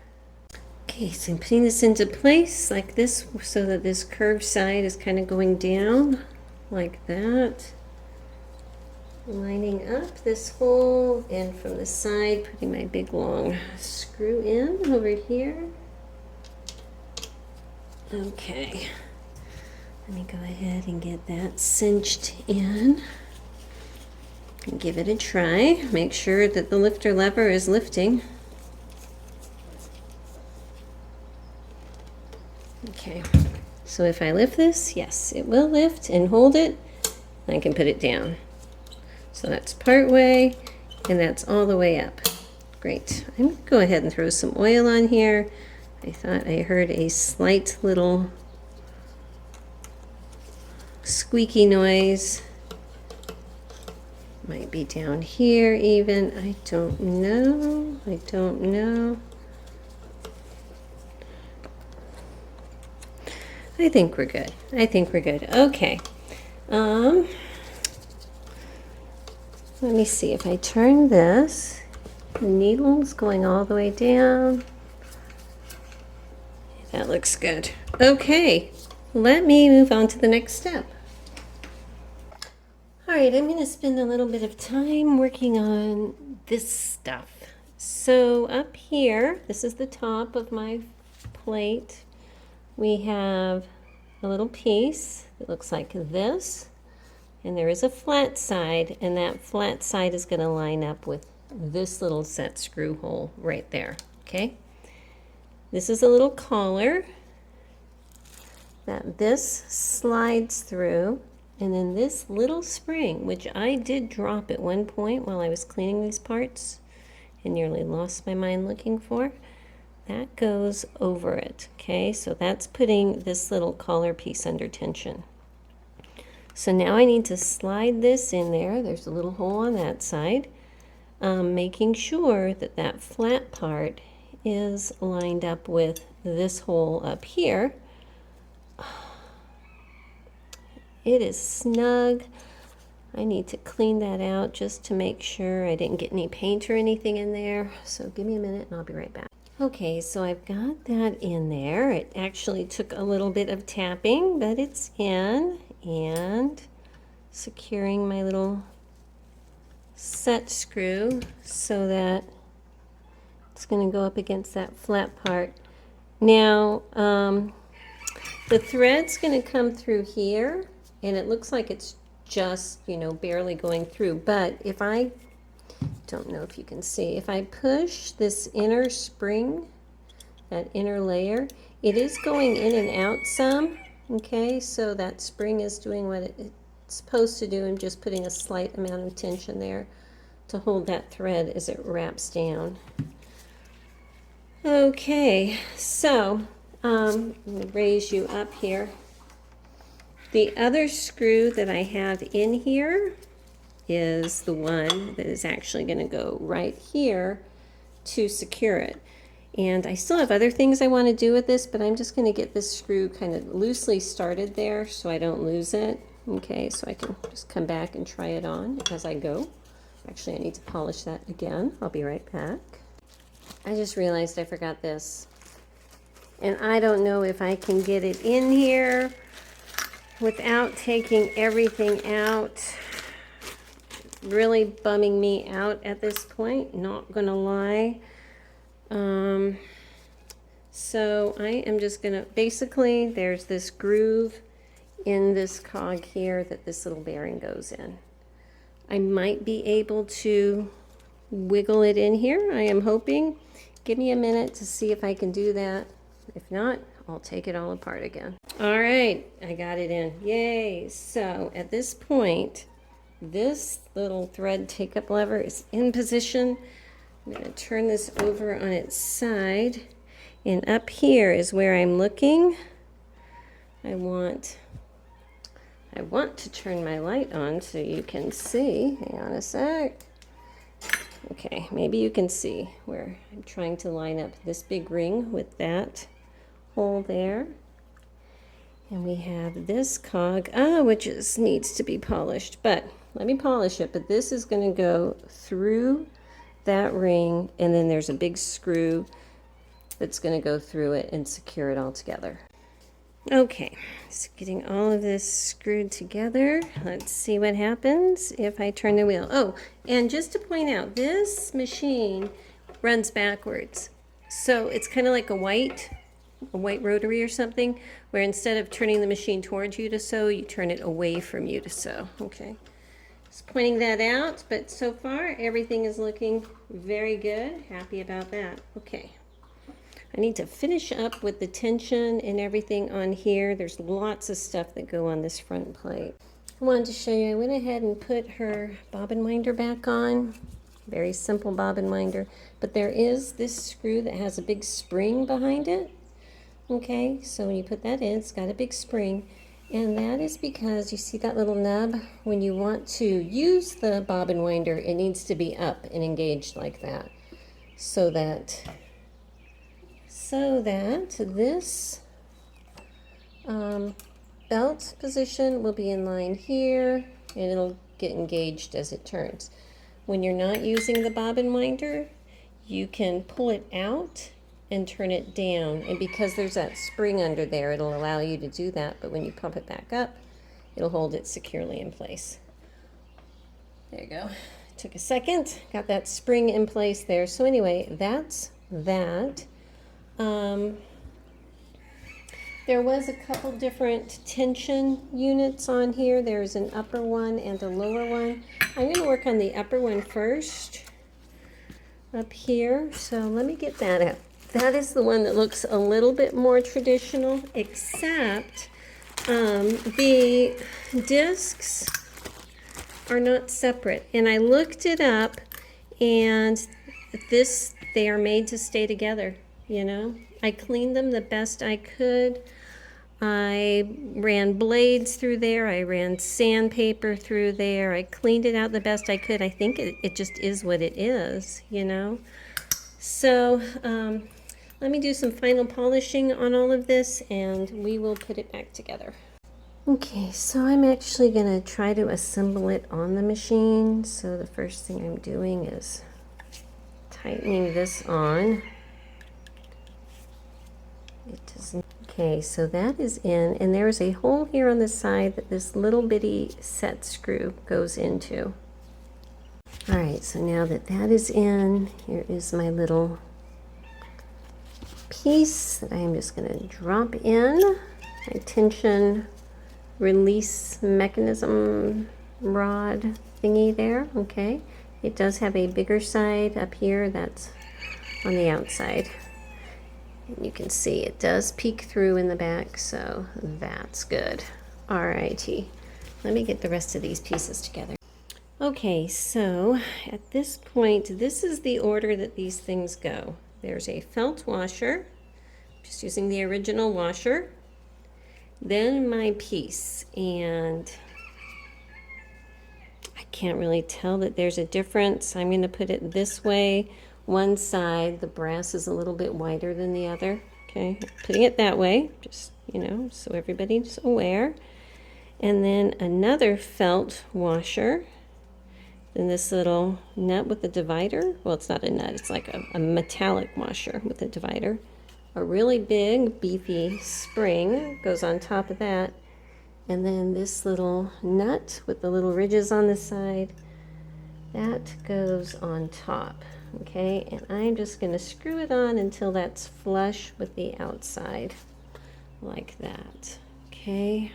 Okay, so I'm putting this into place like this so that this curved side is kind of going down like that. Lining up this hole, and from the side putting my big long screw in over here. Okay, let me go ahead and get that cinched in and give it a try. Make sure that the lifter lever is lifting. Okay, so if I lift this, yes, it will lift and hold it. I can put it down. So that's part way, and that's all the way up. Great. I'm going to go ahead and throw some oil on here. I thought I heard a slight little squeaky noise. Might be down here even. I don't know. I don't know. I think we're good. I think we're good. Okay. Let me see if I turn this. The needle's going all the way down. That looks good. Okay, let me move on to the next step. All right, I'm going to spend a little bit of time working on this stuff. So up here, this is the top of my plate. we have a little piece that looks like this, and there is a flat side, and that flat side is going to line up with this little set screw hole right there. Okay, this is a little collar that this slides through, and then this little spring, which I did drop at one point while I was cleaning these parts and nearly lost my mind looking for, that goes over it. Okay, so that's putting this little collar piece under tension. So now I need to slide this in there. There's a little hole on that side, making sure that that flat part is lined up with this hole up here. It is snug. I need to clean that out just to make sure I didn't get any paint or anything in there. So give me a minute and I'll be right back. Okay, so I've got that in there. It actually took a little bit of tapping, but it's in, and securing my little set screw so that it's going to go up against that flat part. Now, the thread's going to come through here, and it looks like it's just, you know, barely going through. But if I don't know if you can see, if I push this inner spring, that inner layer, it is going in and out some. Okay, so that spring is doing what it's supposed to do and just putting a slight amount of tension there to hold that thread as it wraps down. Okay, so I'm going to raise you up here. The other screw that I have in here is the one that is actually going to go right here to secure it. And I still have other things I want to do with this, but I'm just going to get this screw kind of loosely started there so I don't lose it. Okay, so I can just come back and try it on as I go. Actually, I need to polish that again. I'll be right back. I just realized I forgot this. And I don't know if I can get it in here without taking everything out. Really bumming me out at this point, not gonna lie. So I am just gonna, basically there's this groove in this cog here that this little bearing goes in. I might be able to wiggle it in here, I am hoping. Give me a minute to see if I can do that. If not, I'll take it all apart again. All right, I got it in, yay. So at this point, this little thread take-up lever is in position. I'm going to turn this over on its side, and up here is where I'm looking. I want to turn my light on so you can see. Hang on a sec. Okay, maybe you can see where I'm trying to line up this big ring with that hole there. And we have this cog, which needs to be polished, but let me polish it. But this is going to go through that ring, and then there's a big screw that's going to go through it and secure it all together. Okay, so getting all of this screwed together. Let's see what happens if I turn the wheel. Oh, and just to point out, this machine runs backwards. So it's kind of like a white rotary or something, where instead of turning the machine towards you to sew, you turn it away from you to sew. Okay, just pointing that out, but so far everything is looking very good. Happy about that. Okay, I need to finish up with the tension and everything on here. There's lots of stuff that go on this front plate. I wanted to show you, I went ahead and put her bobbin winder back on. Very simple bobbin winder, but there is this screw that has a big spring behind it. Okay, so when you put that in, it's got a big spring, and that is because you see that little nub? When you want to use the bobbin winder, it needs to be up and engaged like that, so that this belt position will be in line here, and it'll get engaged as it turns. When you're not using the bobbin winder, you can pull it out and turn it down, and because there's that spring under there, it'll allow you to do that, but when you pump it back up, it'll hold it securely in place. There you go. Took a second, got that spring in place there. So anyway, that's that. There was a couple different tension units on here. There's an upper one and a lower one. I'm going to work on the upper one first up here. So let me get that out. That is the one that looks a little bit more traditional, except the discs are not separate. And I looked it up, and they are made to stay together, you know. I cleaned them the best I could. I ran blades through there. I ran sandpaper through there. I cleaned it out the best I could. I think it just is what it is, you know. So let me do some final polishing on all of this, and we will put it back together. Okay, so I'm actually going to try to assemble it on the machine. So the first thing I'm doing is tightening this on. Okay, so that is in, and there is a hole here on the side that this little bitty set screw goes into. All right, so now that that is in, here is my little piece that I'm just going to drop in. My tension release mechanism rod thingy there. Okay, it does have a bigger side up here that's on the outside. And you can see it does peek through in the back, so that's good. Alrighty, let me get the rest of these pieces together. Okay, so at this point, this is the order that these things go. There's a felt washer, just using the original washer, then my piece, and I can't really tell that there's a difference. I'm going to put it this way. One side, the brass is a little bit wider than the other. Okay, putting it that way, just, you know, so everybody's aware. And then another felt washer. Then this little nut with the divider. Well, it's not a nut, it's like a metallic washer with a divider. A really big, beefy spring goes on top of that. And then this little nut with the little ridges on the side, that goes on top. Okay, and I'm just going to screw it on until that's flush with the outside, like that. Okay.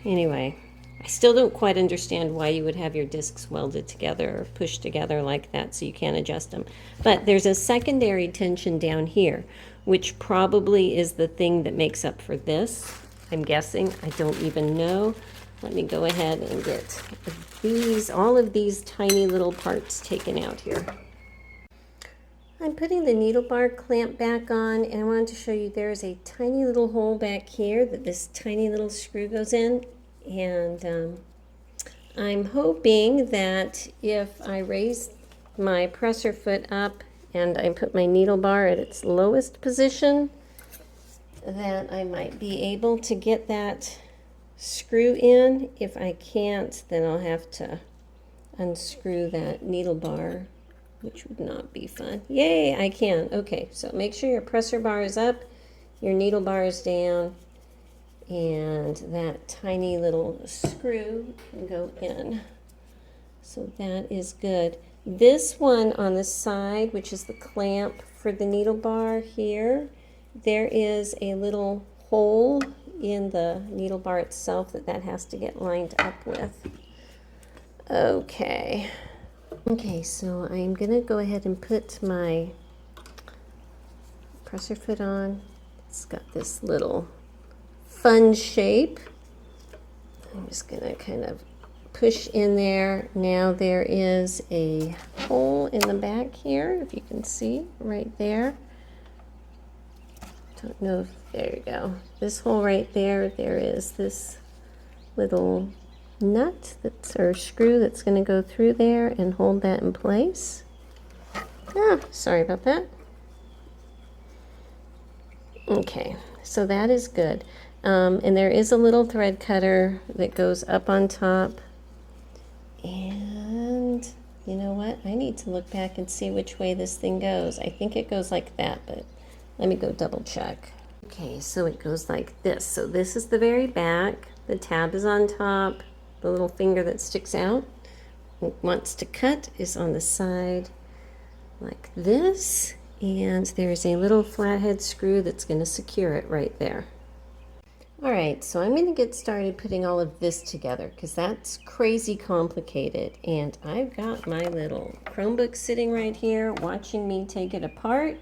Anyway, I still don't quite understand why you would have your discs welded together or pushed together like that so you can't adjust them. But there's a secondary tension down here, which probably is the thing that makes up for this. I'm guessing. I don't even know. Let me go ahead and get all of these tiny little parts taken out here. I'm putting the needle bar clamp back on, and I wanted to show you there's a tiny little hole back here that this tiny little screw goes in. And I'm hoping that if I raise my presser foot up and I put my needle bar at its lowest position, that I might be able to get that screw in. If I can't, then I'll have to unscrew that needle bar, which would not be fun. Yay, I can. Okay, so make sure your presser bar is up, your needle bar is down, and that tiny little screw can go in. So that is good. This one on the side, which is the clamp for the needle bar here, there is a little hole in the needle bar itself that has to get lined up with. Okay. Okay, so I'm going to go ahead and put my presser foot on. It's got this little fun shape. I'm just going to kind of push in there. Now there is a hole in the back here, if you can see, right there. Don't know if, there you go. This hole right there, there is this little nut or screw that's going to go through there and hold that in place. Ah, sorry about that. Okay, so that is good. And there is a little thread cutter that goes up on top. And you know what? I need to look back and see which way this thing goes. I think it goes like that, but let me go double check. Okay, so it goes like this. So this is the very back. The tab is on top. The little finger that sticks out, it wants to cut, is on the side like this. And there's a little flathead screw that's going to secure it right there. All right, so I'm going to get started putting all of this together because that's crazy complicated. And I've got my little Chromebook sitting right here watching me take it apart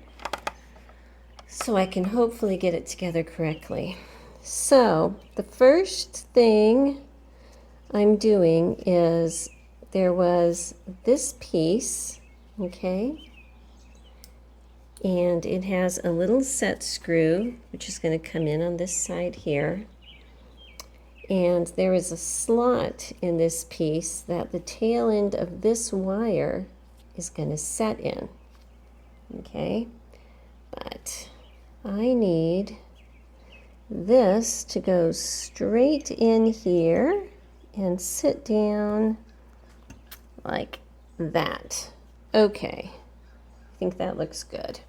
so I can hopefully get it together correctly. So the first thing I'm doing is there was this piece, okay? And it has a little set screw, which is going to come in on this side here. And there is a slot in this piece that the tail end of this wire is going to set in. Okay? But I need this to go straight in here and sit down like that. Okay. I think that looks good.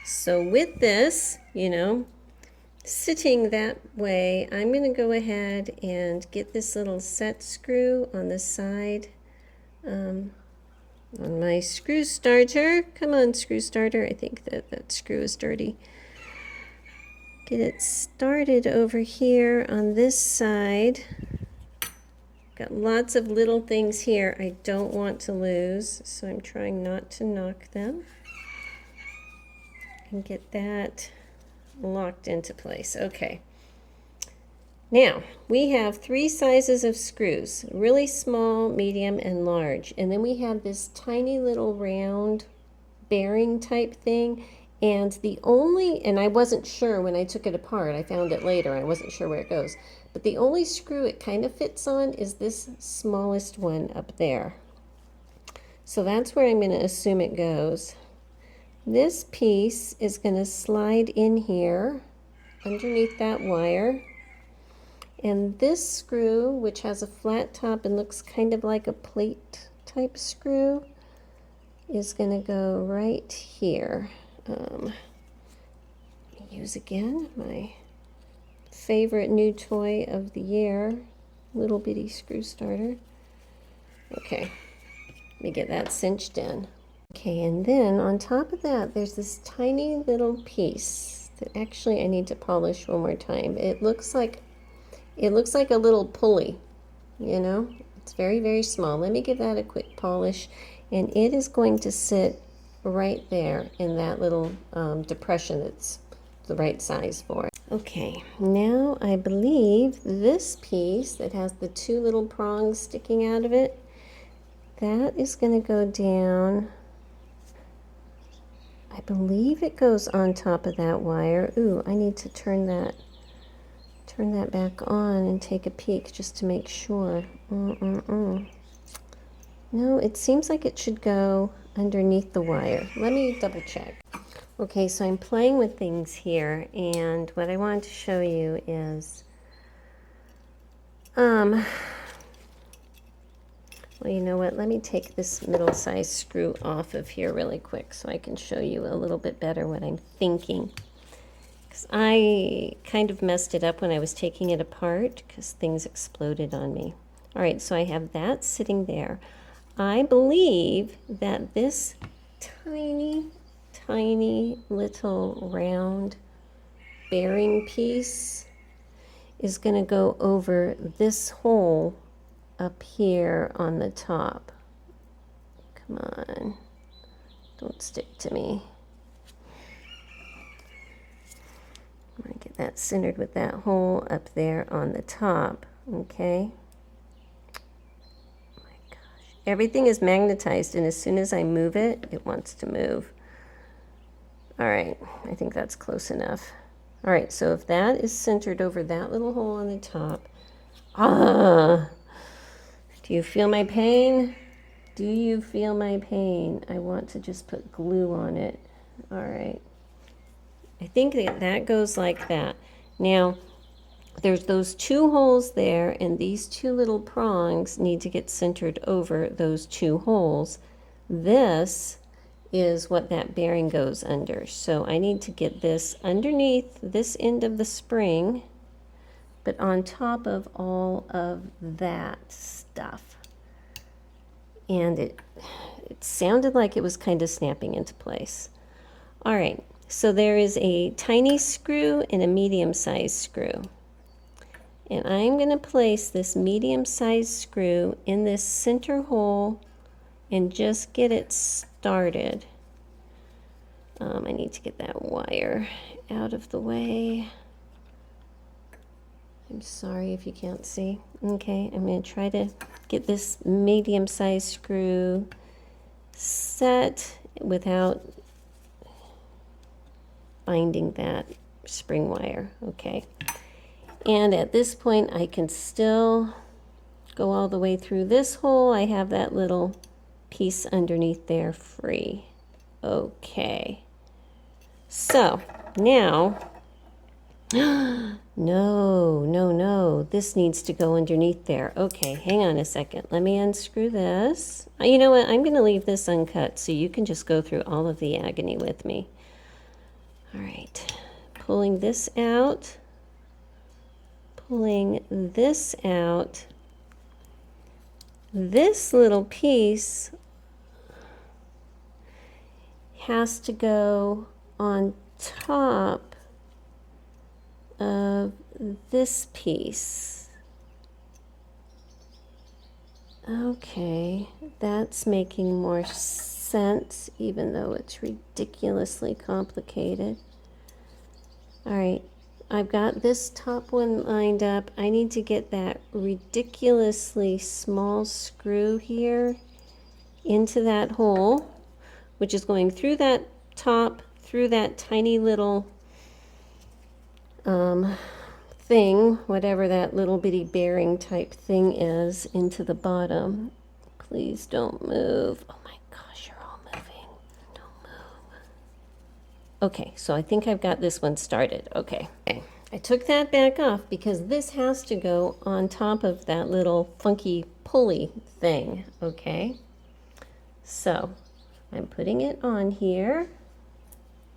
So with this, sitting that way, I'm going to go ahead and get this little set screw on the side on my screw starter. Come on, screw starter. I think that screw is dirty. Get it started over here on this side. Got lots of little things here I don't want to lose, so I'm trying not to knock them. And get that locked into place. Okay. Now, we have 3 sizes of screws, really small, medium, and large. And then we have this tiny little round bearing type thing. And and I wasn't sure when I took it apart, I found it later, I wasn't sure where it goes. But the only screw it kind of fits on is this smallest one up there. So that's where I'm going to assume it goes. This piece is going to slide in here underneath that wire. And this screw, which has a flat top and looks kind of like a plate type screw, is going to go right here. Use again my favorite new toy of the year, little bitty screw starter. Okay, let me get that cinched in. Okay, and then on top of that, there's this tiny little piece that actually I need to polish one more time. It looks like a little pulley, It's very, very small. Let me give that a quick polish, and it is going to sit right there in that little depression that's the right size for it. Okay, now I believe this piece that has the 2 little prongs sticking out of it, that is going to go down. I believe it goes on top of that wire. Ooh, I need to turn that back on and take a peek just to make sure. No, it seems like it should go underneath the wire. Let me double check. Okay, so I'm playing with things here, and what I wanted to show you is, well, you know what? Let me take this middle-sized screw off of here really quick so I can show you a little bit better what I'm thinking. Because I kind of messed it up when I was taking it apart because things exploded on me. All right, so I have that sitting there. I believe that this tiny, tiny little round bearing piece is going to go over this hole up here on the top. Come on, don't stick to me. I'm going to get that centered with that hole up there on the top, okay? Oh my gosh. Everything is magnetized, and as soon as I move it, it wants to move. All right, I think that's close enough. All right, so if that is centered over that little hole on the top, do you feel my pain? Do you feel my pain? I want to just put glue on it. All right. I think that goes like that. Now, there's those 2 holes there, and these 2 little prongs need to get centered over those 2 holes. This is what that bearing goes under. So I need to get this underneath this end of the spring, but on top of all of that stuff. And it sounded like it was kind of snapping into place. All right, so there is a tiny screw and a medium-sized screw. And I'm going to place this medium-sized screw in this center hole and just get it started. I need to get that wire out of the way. I'm sorry if you can't see. Okay, I'm going to try to get this medium-sized screw set without binding that spring wire. Okay. And at this point, I can still go all the way through this hole. I have that little piece underneath there free. Okay. So now, no, this needs to go underneath there. Okay, hang on a second. Let me unscrew this. You know what? I'm going to leave this uncut so you can just go through all of the agony with me. All right, pulling this out. Pulling this out, this little piece has to go on top of this piece. Okay, that's making more sense, even though it's ridiculously complicated. All right. I've got this top one lined up. I need to get that ridiculously small screw here into that hole, which is going through that top, through that tiny little thing, whatever that little bitty bearing type thing is, into the bottom. Please don't move. Oh my gosh, you're all moving. Don't move. Okay, so I think I've got this one started. Okay. I took that back off because this has to go on top of that little funky pulley thing. Okay. So I'm putting it on here,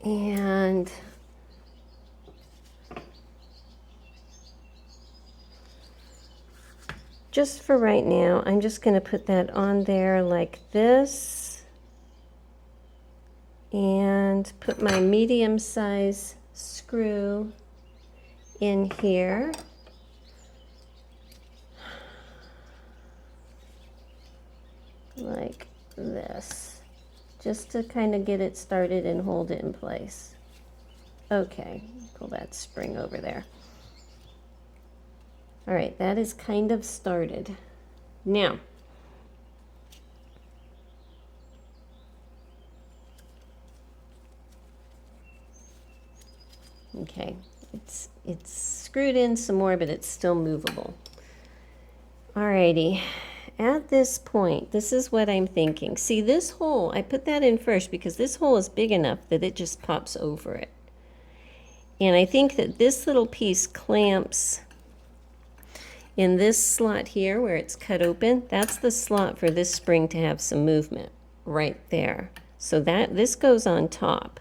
and just for right now, I'm just going to put that on there like this and put my medium-size screw in here. Like this, just to kind of get it started and hold it in place. Okay, pull that spring over there. All right, that is kind of started. Now, okay, it's screwed in some more, but it's still movable. Alrighty, at this point, this is what I'm thinking. See, this hole, I put that in first because this hole is big enough that it just pops over it. And I think that this little piece clamps in this slot here where it's cut open. That's the slot for this spring to have some movement right there. So that this goes on top.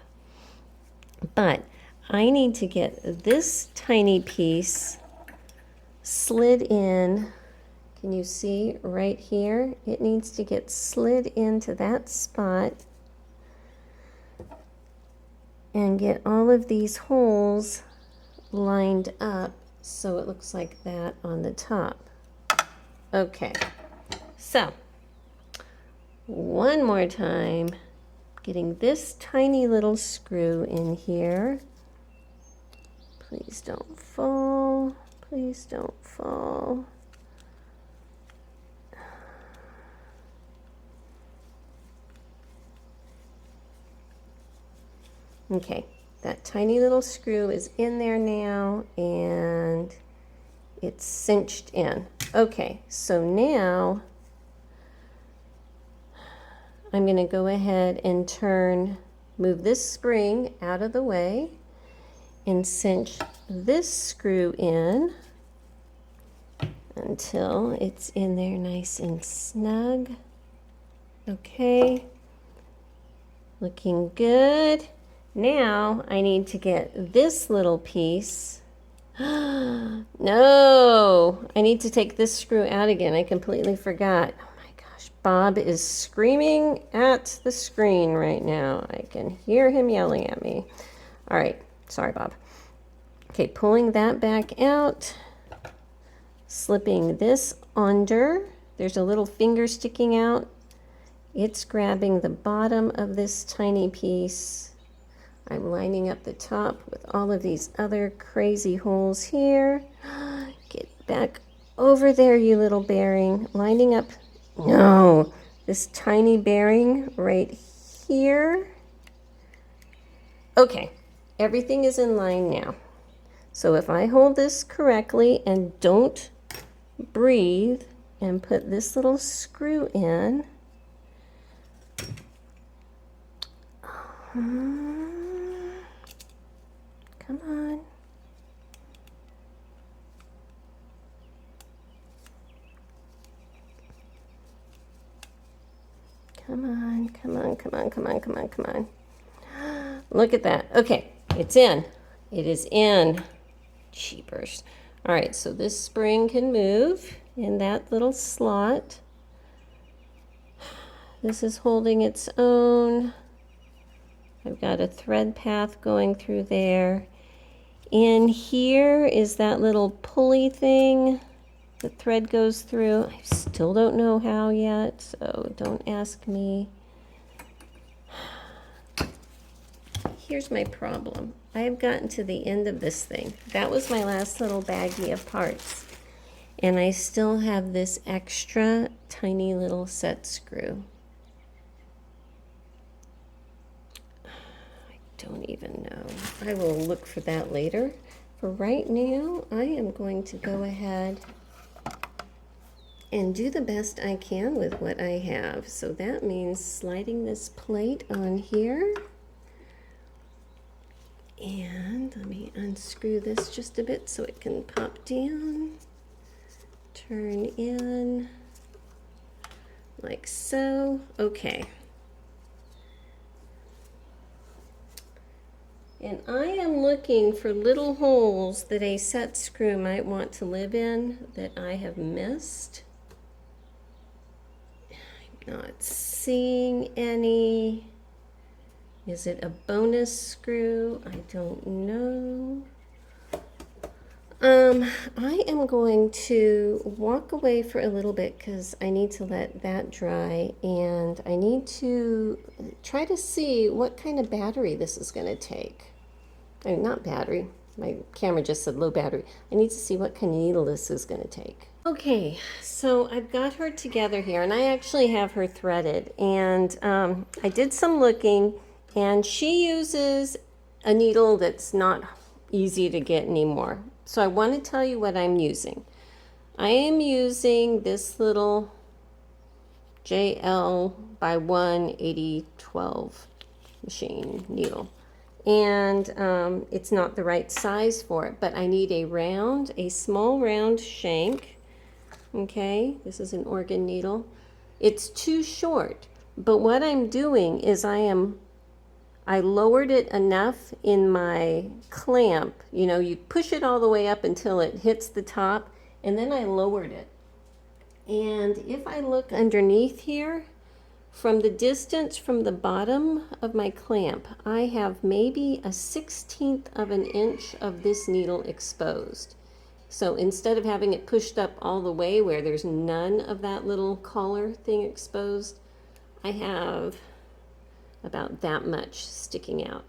But I need to get this tiny piece slid in. Can you see right here? It needs to get slid into that spot and get all of these holes lined up so it looks like that on the top. Okay, so one more time, getting this tiny little screw in here. Please don't fall, please don't fall. Okay, that tiny little screw is in there now and it's cinched in. Okay, so now I'm going to go ahead and move this spring out of the way and cinch this screw in until it's in there nice and snug. Okay, looking good. Now I need to get this little piece. No, I need to take this screw out again. I completely forgot. Oh my gosh, Bob is screaming at the screen right now. I can hear him yelling at me. All right, sorry, Bob. Okay, pulling that back out, slipping this under. There's a little finger sticking out. It's grabbing the bottom of this tiny piece. I'm lining up the top with all of these other crazy holes here. Get back over there, you little bearing. Lining up, no, this tiny bearing right here. Okay, everything is in line now. So if I hold this correctly and don't breathe and put this little screw in, come on. Come on, come on, come on, come on, come on, come on. Look at that. Okay, it's in. It is in. Cheapers. All right, so this spring can move in that little slot. This is holding its own. I've got a thread path going through there. In here is that little pulley thing. The thread goes through. I still don't know how yet, so don't ask me. Here's my problem. I have gotten to the end of this thing. That was my last little baggie of parts. And I still have this extra tiny little set screw. I don't even know. I will look for that later. For right now, I am going to go ahead and do the best I can with what I have. So that means sliding this plate on here. And let me unscrew this just a bit so it can pop down. Turn in like so. Okay. And I am looking for little holes that a set screw might want to live in that I have missed. I'm not seeing any. Is it a bonus screw? I don't know. I am going to walk away for a little bit because I need to let that dry, and I need to try to see what kind of battery this is going to take. I mean, not battery. My camera just said low battery. I need to see what kind of needle this is going to take. Okay, so I've got her together here, and I actually have her threaded, and I did some looking, and she uses a needle that's not easy to get anymore. So I want to tell you what I'm using. I am using this little JL/1 8012 machine needle. And it's not the right size for it, but I need a small round shank. Okay, this is an organ needle. It's too short, but what I'm doing is I lowered it enough in my clamp. You know, you push it all the way up until it hits the top, and then I lowered it. And if I look underneath here, from the distance from the bottom of my clamp, I have maybe a 1/16 of an inch of this needle exposed. So instead of having it pushed up all the way where there's none of that little collar thing exposed, I have about that much sticking out,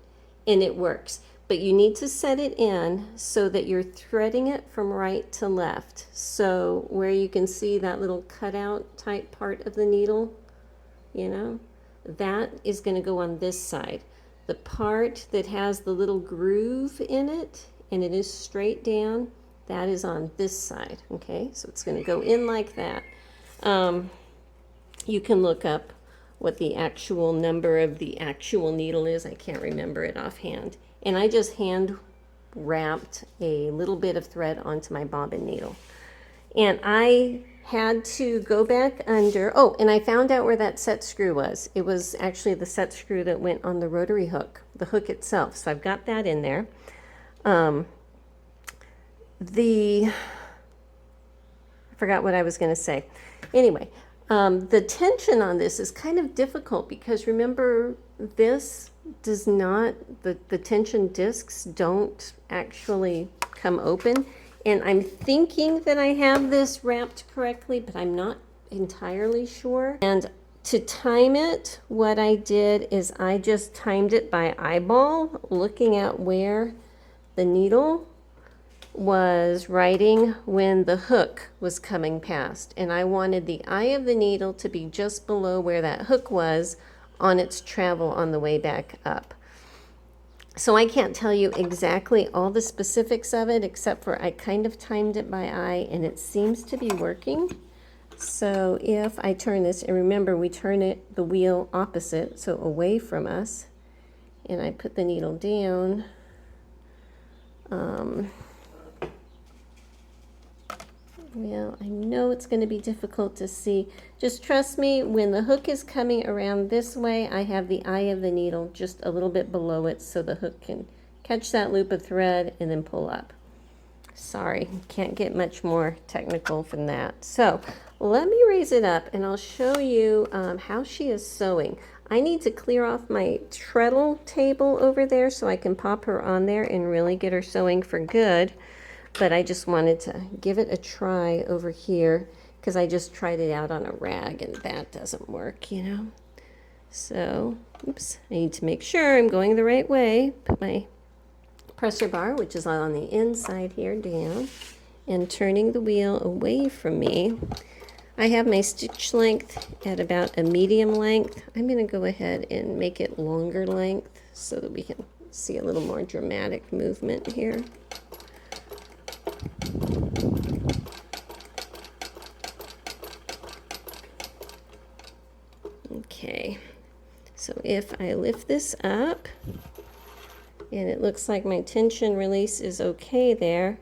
and it works. But you need to set it in so that you're threading it from right to left. So where you can see that little cutout type part of the needle, you know, that is going to go on this side. The part that has the little groove in it and it is straight down, that is on this side. Okay, so it's going to go in like that. You can look up what the actual number of the actual needle is. I can't remember it offhand. And I just hand wrapped a little bit of thread onto my bobbin needle. And I had to go back under, oh, and I found out where that set screw was. It was actually the set screw that went on the rotary hook, the hook itself. So I've got that in there. I forgot what I was going to say. Anyway, The tension on this is kind of difficult because remember, this does not, the tension discs don't actually come open. And I'm thinking that I have this wrapped correctly, but I'm not entirely sure. And to time it, what I did is I just timed it by eyeball, looking at where the needle was writing when the hook was coming past. And I wanted the eye of the needle to be just below where that hook was on its travel on the way back up. So I can't tell you exactly all the specifics of it, except for I kind of timed it by eye and it seems to be working. So if I turn this, and remember we turn it, the wheel opposite, so away from us, and I put the needle down, well, I know it's going to be difficult to see. Just trust me, when the hook is coming around this way, I have the eye of the needle just a little bit below it so the hook can catch that loop of thread and then pull up. Sorry, can't get much more technical than that. So let me raise it up and I'll show you how she is sewing. I need to clear off my treadle table over there so I can pop her on there and really get her sewing for good. But I just wanted to give it a try over here because I just tried it out on a rag and that doesn't work, you know. So, oops, I need to make sure I'm going the right way. Put my presser bar, which is on the inside here, down, and turning the wheel away from me. I have my stitch length at about a medium length. I'm going to go ahead and make it longer length so that we can see a little more dramatic movement here. Okay, so if I lift this up, and it looks like my tension release is okay there.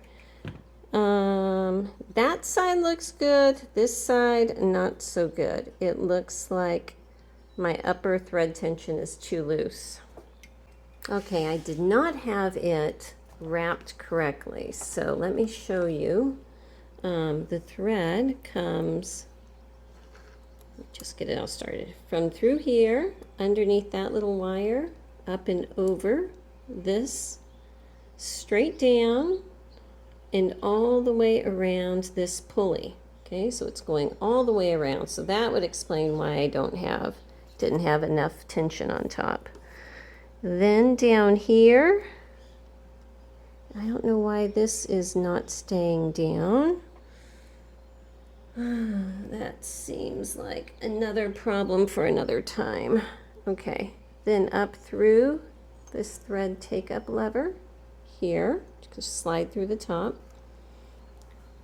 That side looks good, this side not so good. It looks like my upper thread tension is too loose. Okay, I did not have it wrapped correctly, so let me show you. The thread comes, just get it all started, from through here, underneath that little wire, up and over this, straight down, and all the way around this pulley. Okay, so it's going all the way around. So that would explain why I didn't have enough tension on top. Then down here, I don't know why this is not staying down. That seems like another problem for another time. Okay, then up through this thread take-up lever here, just slide through the top.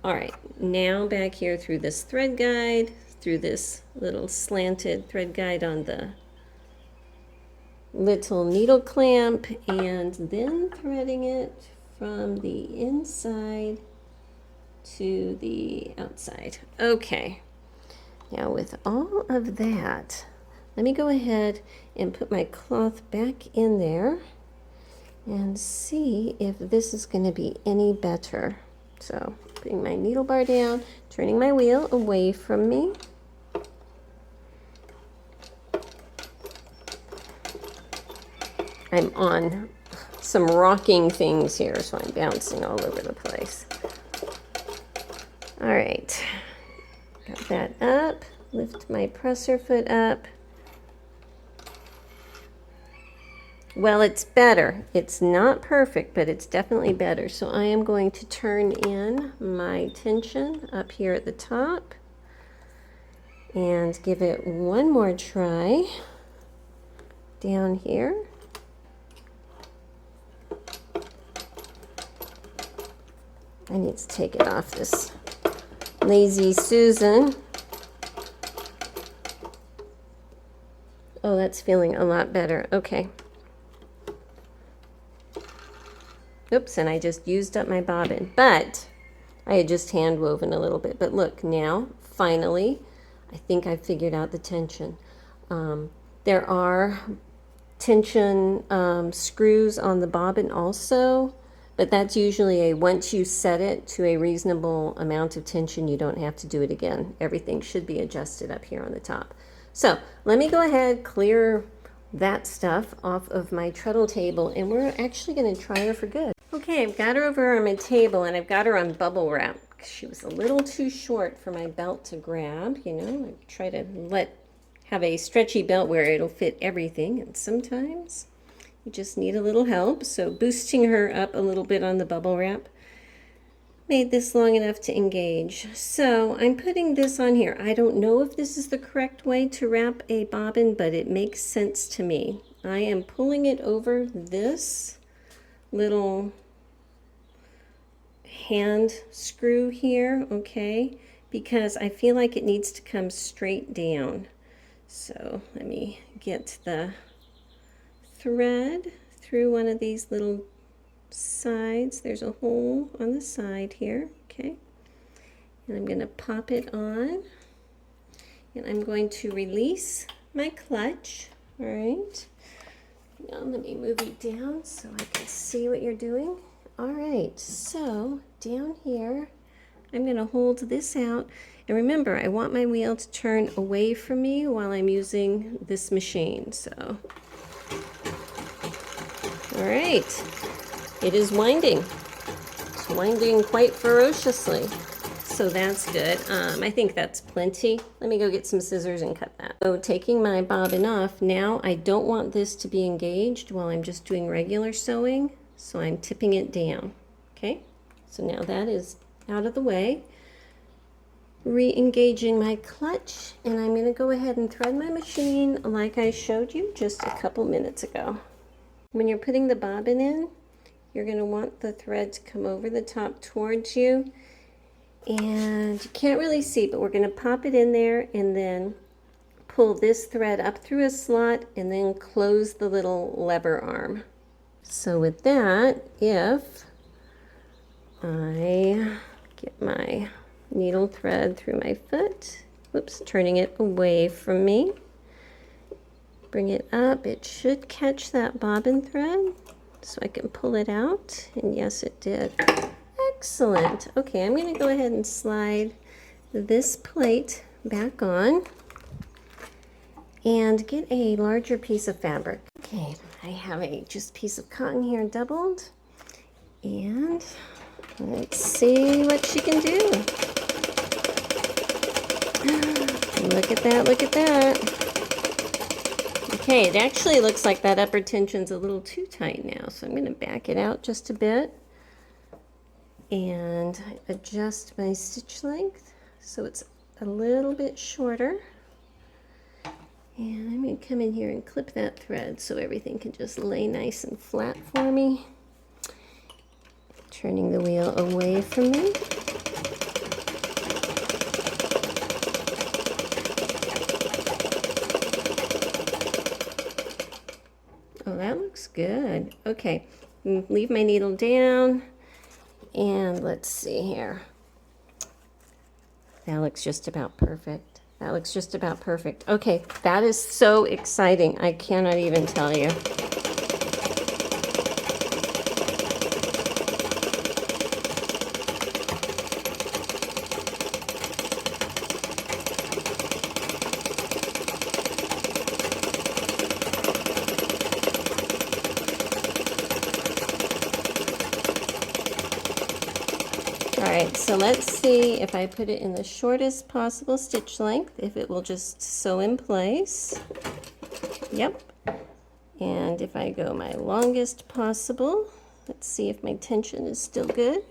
All right, now back here through this thread guide, through this little slanted thread guide on the little needle clamp, and then threading it from the inside to the outside. Okay, now with all of that, let me go ahead and put my cloth back in there and see if this is going to be any better. So putting my needle bar down, turning my wheel away from me. I'm on some rocking things here, so I'm bouncing all over the place. All right, got that up, lift my presser foot up. Well, it's better. It's not perfect, but it's definitely better. So I am going to turn in my tension up here at the top and give it one more try down here. I need to take it off this Lazy Susan. Oh, that's feeling a lot better. Okay. Oops, and I just used up my bobbin, but I had just hand woven a little bit. But look, now, finally, I think I figured out the tension. There are tension screws on the bobbin also, But that's usually once you set it to a reasonable amount of tension, you don't have to do it again. Everything should be adjusted up here on the top. So let me go ahead, clear that stuff off of my treadle table, and we're actually going to try her for good. Okay, I've got her over on my table, and I've got her on bubble wrap. She was a little too short for my belt to grab, you know. I try to have a stretchy belt where it'll fit everything, and sometimes you just need a little help. So boosting her up a little bit on the bubble wrap made this long enough to engage. So I'm putting this on here. I don't know if this is the correct way to wrap a bobbin, but it makes sense to me. I am pulling it over this little hand screw here, okay, because I feel like it needs to come straight down. So let me get the thread through one of these little sides. There's a hole on the side here, okay, and I'm going to pop it on, and I'm going to release my clutch. All right, now let me move you down so I can see what you're doing. All right, so down here I'm going to hold this out, and remember, I want my wheel to turn away from me while I'm using this machine. So all right, it is winding. It's winding quite ferociously. So that's good. I think that's plenty. Let me go get some scissors and cut that. So taking my bobbin off, now I don't want this to be engaged while I'm just doing regular sewing. So I'm tipping it down. Okay, so now that is out of the way. Re-engaging my clutch, and I'm going to go ahead and thread my machine like I showed you just a couple minutes ago. When you're putting the bobbin in, you're going to want the thread to come over the top towards you, and you can't really see, but we're going to pop it in there and then pull this thread up through a slot and then close the little lever arm. So with that, if I get my needle thread through my foot, whoops, turning it away from me, bring it up, it should catch that bobbin thread so I can pull it out, and yes, it did. Excellent. Okay, I'm going to go ahead and slide this plate back on and get a larger piece of fabric. Okay, I have a just piece of cotton here doubled, and let's see what she can do. Look at that, look at that. Okay, it actually looks like that upper tension's a little too tight now, so I'm going to back it out just a bit and adjust my stitch length so it's a little bit shorter. And I'm going to come in here and clip that thread so everything can just lay nice and flat for me. Turning the wheel away from me. Oh, that looks good. Okay, leave my needle down, and let's see here. That looks just about perfect. That looks just about perfect. Okay, that is so exciting. I cannot even tell you. Alright, so let's see if I put it in the shortest possible stitch length, if it will just sew in place. Yep. And if I go my longest possible, let's see if my tension is still good.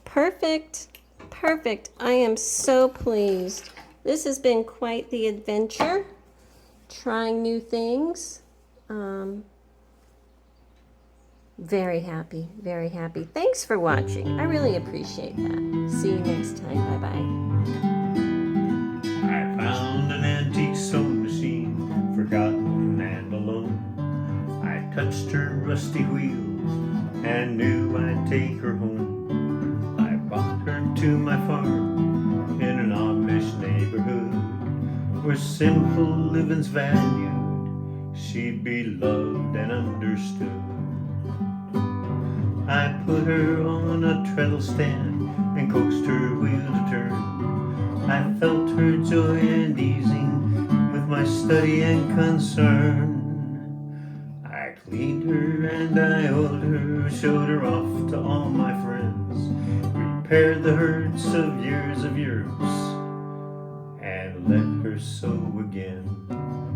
Perfect. Perfect. I am so pleased. This has been quite the adventure, trying new things. Very happy, very happy. Thanks for watching. I really appreciate that. See you next time. Bye-bye. I found an antique sewing machine, forgotten and alone. I touched her rusty wheels and knew I'd take her home. I brought her to my farm in an Amish neighborhood, where simple living's valued, she'd be loved and understood. I put her on a treadle stand and coaxed her wheel to turn. I felt her joy and easing with my study and concern. I cleaned her and I oiled her, showed her off to all my friends, repaired the hurts of years and let her sew again.